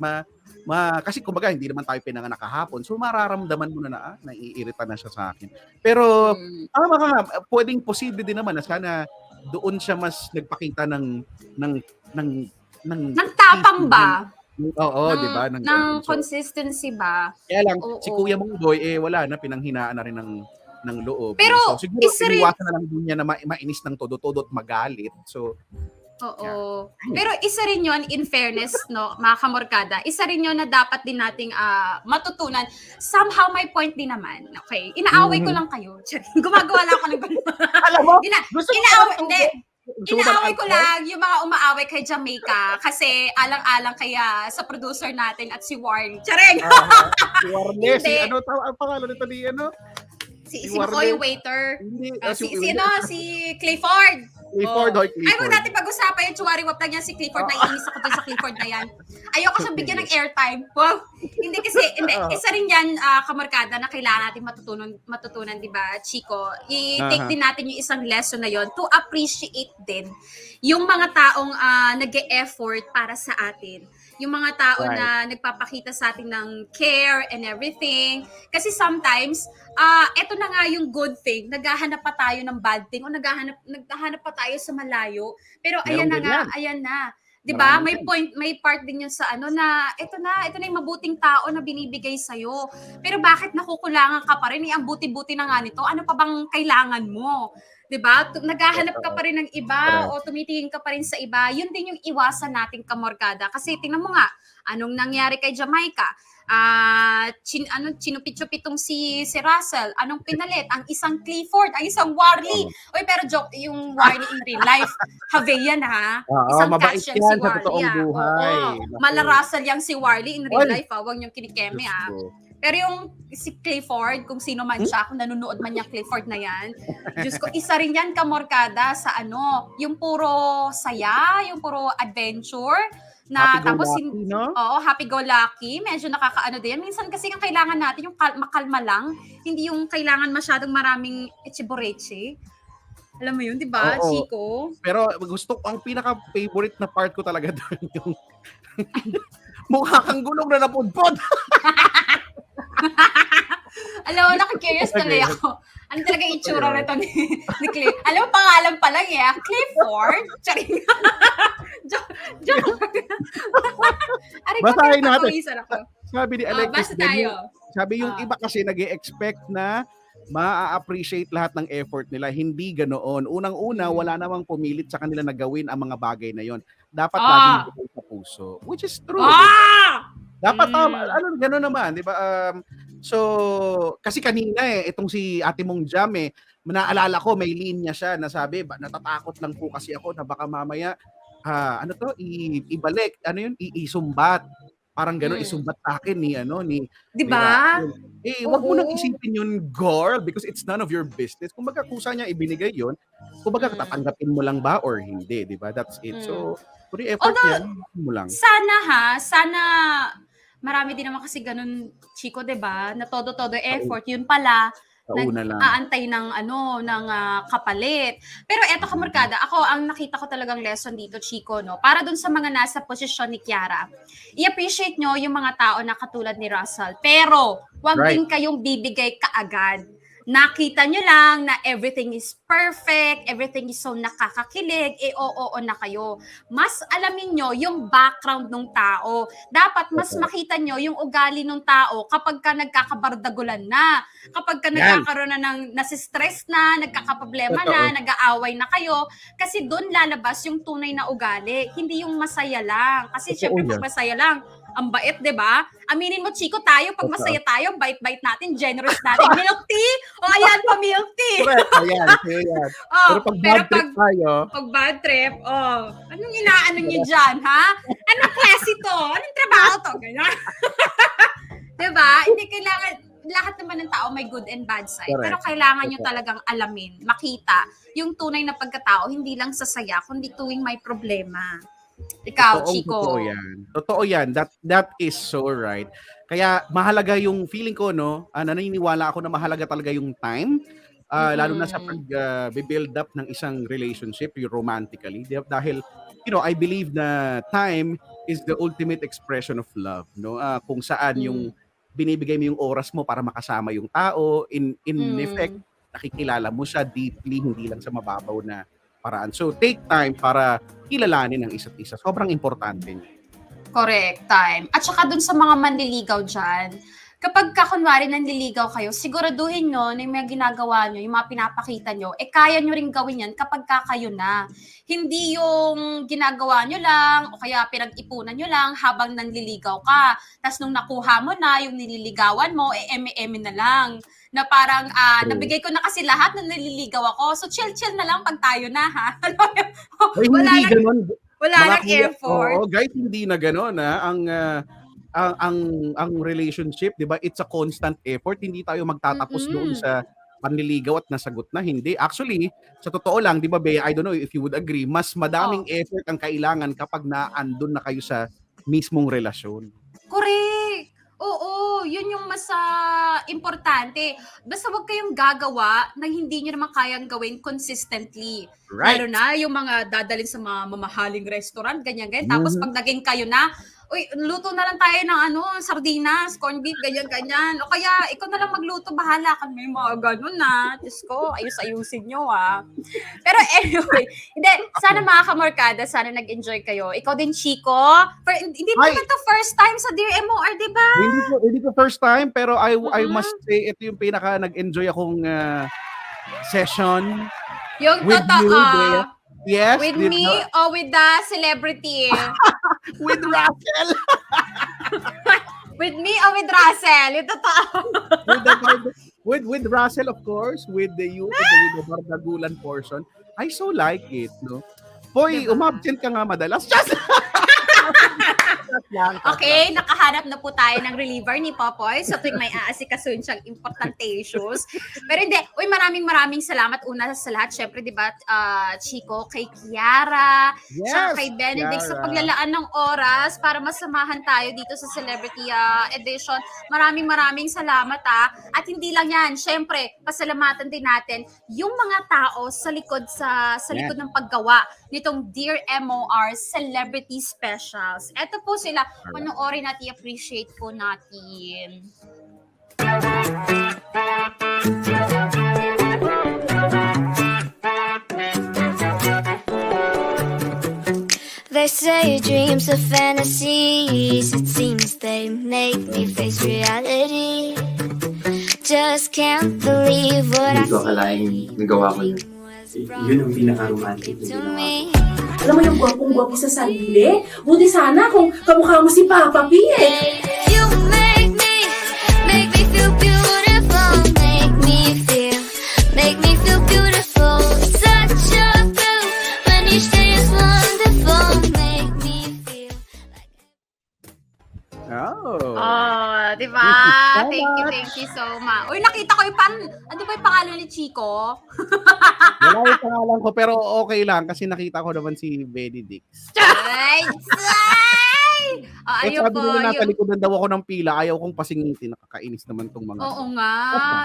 kasi kumbaga hindi naman tayo pinanganak kahapon, so mararamdaman mo na naiirita na siya sa akin. Pero tama ka nga, pwedeng posible din naman na sana doon siya mas nagpakita ng tapang ba? Oo, di ba? Ng consistency ba? Kaya lang, si Kuya Mongboy, wala na, pinanghinaan na rin ng loob. Pero, so, siguro, iniwasan na lang din niya na mainis ng todo-todo at magalit. So, oo. Pero isa rin yon, in fairness, no, mga kamorkada, isa rin yon na dapat din nating matutunan. Somehow, may point din naman. Okay, inaaway ko lang kayo. Gumagawa lang ako ng gano'n. Alam mo, Inaaway ko lang yung mga umaaway kay Jamaica kasi alang-alang kaya sa producer natin at si Warren. Chareng! Si Warren, ano ang pangalan nito ni Si Makoy Waiter. Si Clifford. Clifford. Ay, huwag natin pag-usapan yung chuwari wap lang yan si Clifford. Naiinis ako dun sa Clifford na yan. Ayoko siyang bigyan ng airtime. Wow. Hindi. Isa rin yan, kamarkada, na kailangan natin matutunan, di ba, Chico? I-take din natin yung isang lesson na yon to appreciate din yung mga taong nag-e-effort para sa atin. Yung mga tao na nagpapakita sa atin ng care and everything. Kasi sometimes, eto na nga yung good thing, naghahanap pa tayo ng bad thing o naghahanap pa tayo sa malayo. Pero ayan na. 'Di ba? May part din yun sa na ito na yung mabuting tao na binibigay sa iyo. Pero bakit nakukulangan ka pa rin? Ang buti-buti na nga nito. Ano pa bang kailangan mo? 'Di ba? Naghahanap ka pa rin ng iba o tumitingin ka pa rin sa iba. Yun din yung iwasan nating kamorkada. Kasi tingnan mo nga, anong nangyari kay Jamaica? Chinupit-chupit tong si Russell. Anong pinalit? Ang isang Clifford, ang isang Warley. Oy, pero joke, yung Warley in real life, Haveyan isang catch yan si Warley. Mala Russell yang si Warley in real life. Huwag niyong kinikeme Pero yung si Clifford, kung sino man siya, kung nanonood man niya Clifford na yan, Diyos ko, isa rin yan kamorkada sa yung puro saya, yung puro adventure, na tapos happy-go-lucky, medyo nakakaano din. Minsan kasi ang kailangan natin yung makalma lang, hindi yung kailangan masyadong maraming echiboreche. Alam mo yun, di ba, Chico? Pero ang pinaka-favorite na part ko talaga doon yung mukha kang gulong na napudpod. Alam mo, nakikurious tuloy ako. Ano talaga itsura na ito ni Cliff? Alam mo, pangalan pa lang Clifford? Charing. Joke. Basahin natin. Sabi ni Alexis, sabi yung iba kasi nag-e-expect na ma-appreciate lahat ng effort nila. Hindi ganoon. Unang-una, wala namang pumilit sa kanila na gawin ang mga bagay na yon. Dapat laging bigay sa puso. Which is true. Dapat gano'n naman, di ba? So, kasi kanina itong si ate mong Jam naalala ko, may linya siya na sabi, natatakot lang po kasi ako na baka mamaya, ibalik, isumbat. Parang gano'n, isumbat sa akin ni di ba? Wag mo nang isipin yun, girl, because it's none of your business. Kumbaga, kusa niya ibinigay yun, kumbaga, tatanggapin mo lang ba or hindi, di ba? That's it. So, puri effort yan, mo lang. Sana, marami din naman kasi ganun, Chico, 'di ba? Na todo-todo effort, yun pala nag-aantay ng kapalit. Pero eto kamarkada, ako ang nakita ko talagang lesson dito, Chico, no. Para dun sa mga nasa posisyon ni Kiara, i-appreciate nyo yung mga tao na katulad ni Russell. Pero wag din kayong bibigay kaagad. Nakita nyo lang na everything is perfect, everything is so nakakakilig, oo na kayo. Mas alamin nyo yung background ng tao. Dapat mas makita nyo yung ugali ng tao kapag ka nagkakabardagulan na, kapag ka nagkakaroon na ng nasistress na, nagkakaproblema na, nag-aaway na kayo. Kasi doon lalabas yung tunay na ugali, hindi yung masaya lang. Kasi syempre pag masaya lang, Ang bait, di ba? Aminin mo, Chico, tayo, pag masaya tayo, bait-bait natin, generous natin. Milk tea? O, ayan pa, milk tea. Correct, ayan. Oh, Pero pag bad trip tayo, pag bad trip, anong inaano nyo dyan, ha? Anong klase to? Anong trabaho to? Ganyan. Diba? Hindi kailangan, lahat naman ng tao may good and bad side. Correct. Pero kailangan nyo talagang alamin, makita, yung tunay na pagkatao, hindi lang sa saya, kundi tuwing may problema. Ikaw, Chico. Totoo yan. That is so right. Kaya mahalaga yung feeling ko, no? Naniniwala ako na mahalaga talaga yung time. Lalo na sa pag-build up ng isang relationship, yung romantically. Dahil, I believe na time is the ultimate expression of love, no? Kung saan yung binibigay mo yung oras mo para makasama yung tao, in effect, nakikilala mo siya deeply, hindi lang sa mababaw na paraan. So, take time para kilalanin ang isa't isa. Sobrang importante niya. Correct, time. At saka dun sa mga manliligaw dyan, kapag kunwari nanliligaw kayo, siguraduhin nyo na yung mga ginagawa nyo, yung mga pinapakita nyo, kaya nyo rin gawin yan kapag kayo na. Hindi yung ginagawa nyo lang, o kaya pinag-ipunan nyo lang habang nanliligaw ka. Tapos nung nakuha mo na, yung nililigawan mo, eme-eme na lang. Na parang, nabigay ko na kasi lahat nung nililigaw ako. So, chill-chill na lang pag tayo na, ha? Wala hindi ganun. Wala lang effort. Oo, guys, hindi na ganun, ha? Ang relationship, 'di ba? It's a constant effort. Hindi tayo magtatapos doon sa panliligaw at nasagot na. Hindi. Actually, sa totoo lang, 'di ba, Bea, I don't know if you would agree, mas madaming effort ang kailangan kapag naandun na kayo sa mismong relasyon. Correct. Oo, yun yung mas importante. Basta wag kayong gagawa na hindi nyo naman kayang gawin consistently. Right. Lalo na yung mga dadalhin sa mga mamahaling restaurant, ganyan-ganyan. Tapos pag naging kayo na, uy, luto na lang tayo ng sardinas, corned beef, ganyan-ganyan. O kaya, ikaw na lang magluto, bahala ka. May mga ganun na. Diyos ko, ayus-ayusin nyo, Pero anyway, hindi, sana mga kamorkada, sana nag-enjoy kayo. Ikaw din, Chico. Hindi pa naman to first time sa Dear MOR, di ba? Hindi ko first time, pero I must say, ito yung pinaka nag-enjoy akong session. Yung with totoo. you, Bea. Yes. With me or with the celebrity? With Russell. With me or with Russell? Yung totoo. with Russell, of course. With the Bardagulan portion. I so like it, no? Hoy, umabsent ka nga madalas. Just Okay, nakahanap na po tayo ng reliever ni Popoy. So tuwing may aasikasuhin siyang importante issues. Pero hindi, maraming salamat una sa lahat. Syempre, di ba, Chico, kay Kiara, Yes, kay Benedict sa Kiara. paglalaan ng oras para masamahan tayo dito sa Celebrity Edition. Maraming salamat, At hindi lang yan, syempre, pasalamatan din natin yung mga tao sa likod likod ng paggawa nitong Dear MOR Celebrity Specials. Eto po sila, panoorin natin, appreciate po natin. They say dreams are fantasies. It seems they make me face reality. Just can't believe what I Hindi ko akalain nagawa ko yun. Yun ang pinaka-romantic na to ginawa ko. me. Alam mo yung gwapong-gwapo sa sarili? Buti sana kung kamukha mo si Papa P You make me feel beautiful. Make me feel beautiful. Such a thrill when each day is wonderful. Make me feel Di ba? Thank you so much. Uy, nakita ko yung ano ba yung pangalan ni Chico? Wala yung pangalan ko, pero okay lang kasi nakita ko naman si Benedict. Ay! Ayun Sabi po. nila nasa likodan daw ako ng pila, ayaw kong pasingitin. Nakakainis naman tong mga. Oo nga.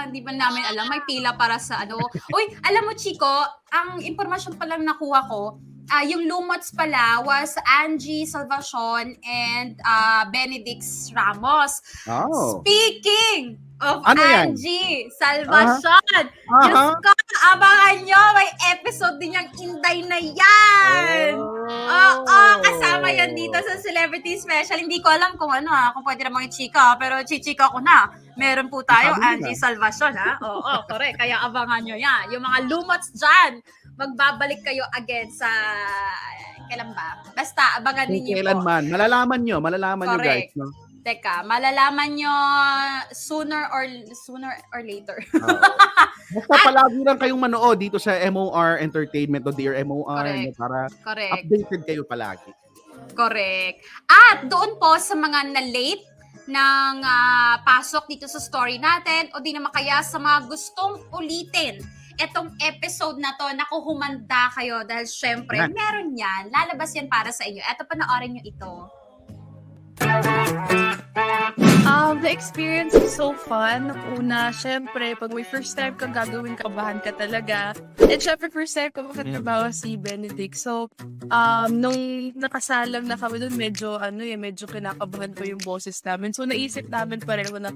Hindi ba namin alam. May pila para sa ano. Uy, alam mo, Chico, ang impormasyon pa lang nakuha ko, yung Lumots pala was Angie Salvacion and Benedict Ramos. Oh. Speaking of Ano yan? Angie Salvacion, Diyos ko, abangan nyo, may episode din yung Inday na yan. Oo, kasama yan dito sa Celebrity Special. Hindi ko alam kung kung pwede namang i-chika, pero chichika ko na. Meron po tayo, Angie Salvacion, Oo, correct. Kaya abangan nyo yan. Yung mga Lumots dyan, magbabalik kayo again sa Kailan ba? Basta, abangan Kung ninyo po. kailan man. Malalaman nyo guys. Correct. No? Teka, malalaman nyo sooner or later. Basta palagi lang kayong manood dito sa MOR Entertainment o Dear MOR no, para Correct. updated kayo palagi. Correct. At doon po sa mga na-late ng pasok dito sa story natin o di naman kaya sa mga gustong ulitin etong episode na to, naku, humanda kayo dahil syempre, Yan. meron yan. Lalabas yan para sa inyo. Eto, panoorin nyo ito. The experience is so fun. Una, syempre, pag may first time kang gagawin, kabahan ka talaga. And syempre, first time ko makatrabaho si Benedict. So, nung nakasalang na kami doon, medyo kinakabahan ko yung boses namin. So, naisip namin pareho na,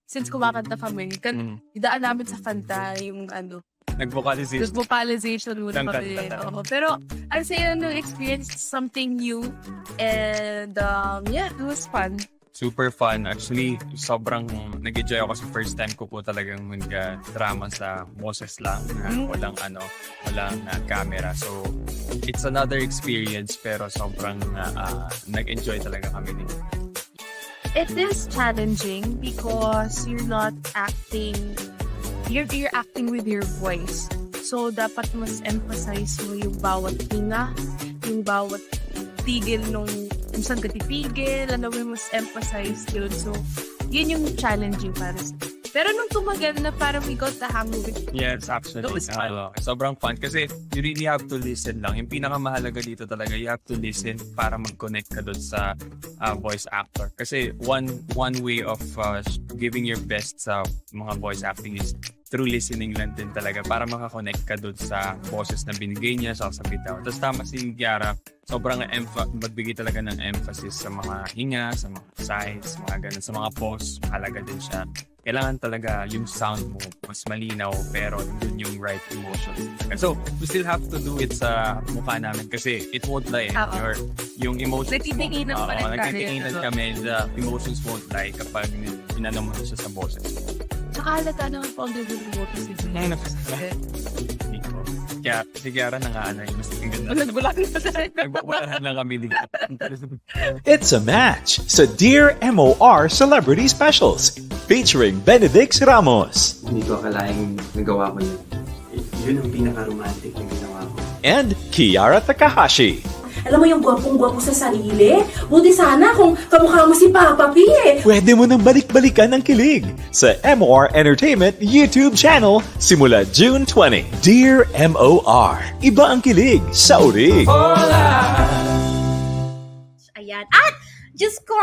since kumakanta kami, idaan namin sa kanta yung vocalization muna kami. Pero, I'd say yung experience is something new. And, yeah, it was fun. Super fun. Actually, sobrang nag-enjoy ako sa first time ko po talagang drama sa boses lang. Walang camera. So, it's another experience pero sobrang nag-enjoy talaga kami din. It is challenging because you're not acting, you're acting with your voice. So, dapat mas emphasize mo yung bawat hinga, yung bawat tigil nung saan ka titigil, mas emphasize yun. So, yun yung challenging para sa. Pero nung tumagal na parang we got the hang of it. Yes, actually. It was fun. Sobrang fun kasi you really have to listen lang. Yung pinakamahalaga dito talaga, you have to listen para mag-connect ka doon sa voice actor. Kasi one way of giving your best sa mga voice acting is through listening lang din talaga para makakonect ka doon sa boses na binigay niya sa bitaw. Tapos tama si Kiara, sobrang magbigay talaga ng emphasis sa mga hinga, sa mga size, mga ganun, sa mga pause. Mahalaga din siya. Kailangan talaga yung sound mo mas malinaw pero dun yung right emotions. So, we still have to do it sa mukha namin kasi it won't lie. Yung emotions Nagtitinginan pa rin nagtitinginan kami. The emotions won't lie kapag inano mo siya sa boses. Tsaka halata naman po ang gagawin mo si Zia. Kaya si Kiara mas ganda. Nagbubulakan lang kami dito. It's a match sa Dear MOR Celebrity Specials featuring Benedict Ramos Hindi ko akalaing nagawa ko yun. Yun ang pinaka-romantic na ginawa ko. and Kiara Takahashi. Alam mo yung gwapong-gwapo sa sarili? Buti sana kung kamukha mo si Papa P eh. Pwede mo nang balik-balikan ang kilig sa MOR Entertainment YouTube channel simula June 20. Dear MOR, iba ang kilig sa urig. Ayan. At, Diyos ko,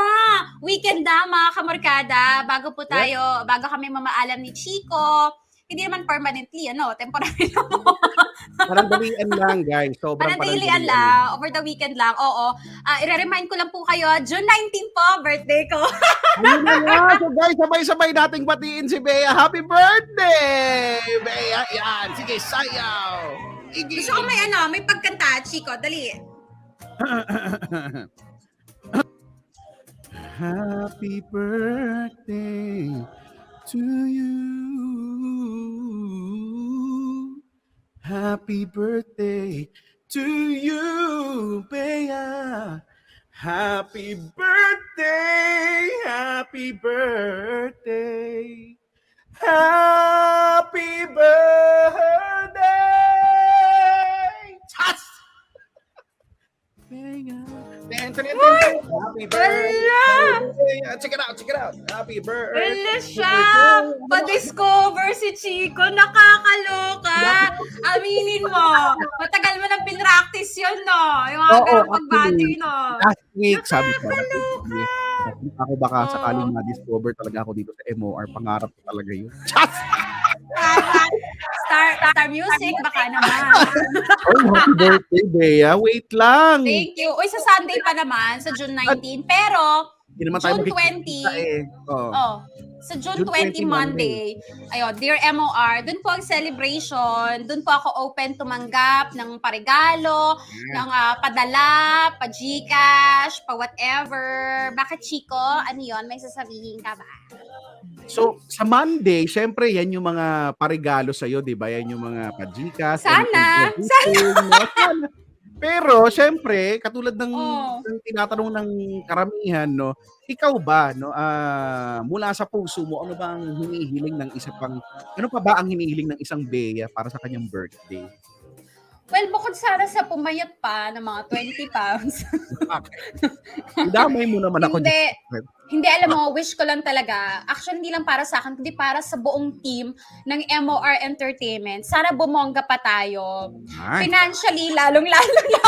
weekend na mga kamarkada. Bago kami mamaalam ni Chico, hindi naman permanently, temporary lang. Panandalian lang, guys. Sobrang Panandalian lang. Over the weekend lang. Oo. I-remind ko lang po kayo, June 19 po, birthday ko. Ayun na nga. So guys, sabay-sabay nating batiin si Bea. Happy birthday! Bea, yan. Sige, sayaw. Gusto ko may pagkanta, Chico. Dali. Happy birthday to you. Happy birthday to you, Bea. Happy birthday, happy birthday. Happy birthday. Chas! Bea. Happy birthday. Check it out. Happy birthday. Wala siya. Pa-discover si Chico. Nakakaloka. Aminin mo. Matagal mo nang pinractice yun, no? Yung mga ganang pagbati, no? Last week, sabi ko. Ako baka sakaling na-discover talaga ako dito sa MOR. Pangarap ko talaga yun. Star Music, baka naman. Oh, happy birthday, Bea. Wait lang. Thank you. Uy, sa Sunday pa naman, sa June 19. Pero, June 20. Sa June 20 Monday, Dear MOR, dun po ang celebration, dun po ako open tumanggap ng paregalo, ng padala, pa-Gcash, pa-whatever. Bakit, Chico? Ano yun? May sasabihin ka ba? So, sa Monday, syempre, yan yung mga paregalo sa'yo, di ba? Yan yung mga pa-Gcash. Sana! Pero syempre, katulad ng, Oh. ng tinatanong ng karamihan, no, ikaw ba, no, mula sa puso mo, ano ba ang hinihiling ng isa pang, ano pa ba ang hinihiling ng isang Bea para sa kanyang birthday? Well, bukod sana sa pumayat pa ng mga 20 pounds. Idamay mo naman ako. Hindi. dyan. Hindi, alam mo, wish ko lang talaga. Actually, hindi lang para sa akin, kundi para sa buong team ng MOR Entertainment. Sana bumongga pa tayo. Ay. Financially, lalong-lalo na.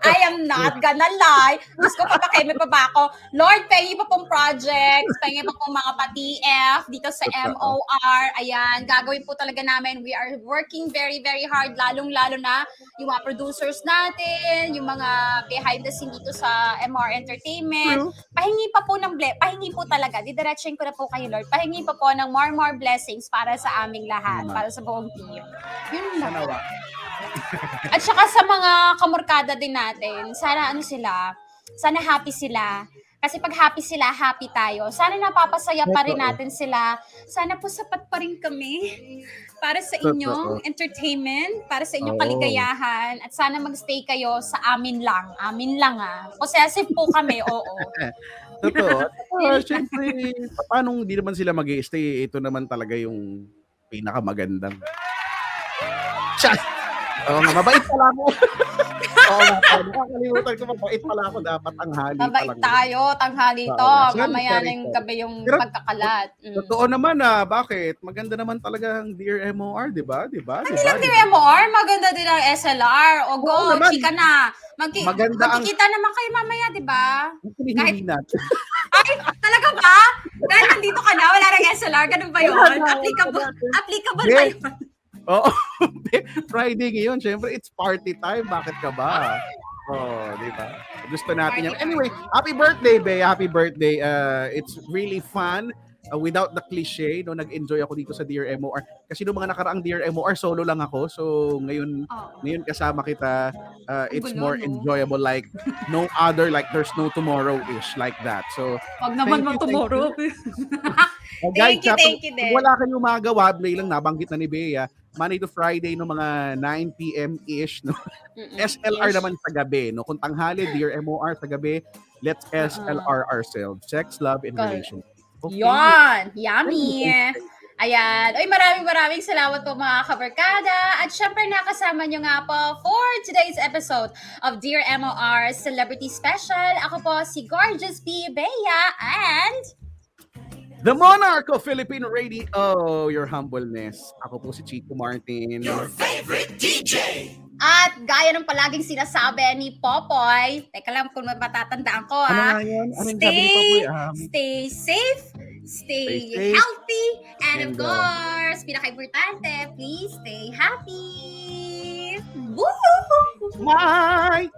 I am not gonna lie. Diyos ko, papakeme pa ba ako? Lord, pengi pa pong projects, pengi pa pong mga pa-TF dito sa MOR. Ayan, gagawin po talaga namin. We are working very, very hard, lalong-lalo na yung mga producers natin, yung mga behind the scene dito sa MOR Entertainment. Pahingi pa po ng pahingi po talaga. Didiretsuhin ko na po kayo, Lord. Pahingi pa po ng more blessings para sa aming lahat, para sa buong team. Yun lang. At saka sa mga kamorkada din natin, sana sana happy sila. Kasi pag happy sila, happy tayo. Sana napapasaya pa rin natin sila. Sana po sapat pa rin kami para sa inyong entertainment, para sa inyong kaligayahan. At sana magstay kayo sa amin lang. Amin lang Possessive po kami, oo. Totoo. Siyempre, paano hindi naman sila mag-i-stay? Ito naman talaga yung pinakamagandang. Oo nga, mabait pala ako. Oo nga, nakakalimutan ko, mabait pala ako. Dapat tanghali pa Mabait lang. tayo, tanghali to. Oo, Mamaya sorry, na yung sorry. gabi yung Pero, pagkakalat. Totoo naman bakit? Maganda naman talaga ang Dear MOR, di ba? Di ba? Hindi lang din MOR, maganda din ang SLR. O go, Oo naman. chika na. Maganda ang- Magkikita naman kayo mamaya, di ba? Kahit natin. Ay, talaga ba? Dahil nandito ka na, wala nang SLR, ganun ba yun? Applicable ba Yes. yun? Oo. Friday ngayon, syempre, it's party time. Bakit ka ba? Di ba? Gusto natin yan. Anyway, happy birthday, Bea. Happy birthday. It's really fun. Without the cliche, no, nag-enjoy ako dito sa Dear MOR. Kasi nung mga nakaraang Dear MOR, solo lang ako. So, ngayon kasama kita, it's more enjoyable, like no other, like there's no tomorrow-ish, like that. So, Wag naman mag-tomorrow. guys, Thank you din. kung wala kayong magawa, play lang, nabanggit na ni Bea, Monday to Friday no mga 9 p.m.-ish, no. SLR naman sa gabi, no. Kung tanghali, Dear MOR sa gabi, let's SLR ourselves. Sex, love, and relationship. Okay. Yon, yummy. Ayan. Oy, maraming salamat po mga kabarkada. At syempre nakasama nyo nga po for today's episode of Dear MOR Celebrity Special. Ako po si Gorgeous B. Bea and The Monarch of Philippine Radio, your humbleness. Ako po si Chico Martin. Your favorite DJ! At gaya ng palaging sinasabi ni Popoy, teka lang kung matatandaan ko Ano nga yun? Ano yung sabi ni Popoy? Stay safe, stay safe, healthy, and of and, course, pinaka-importante, please stay happy. Woo! Bye!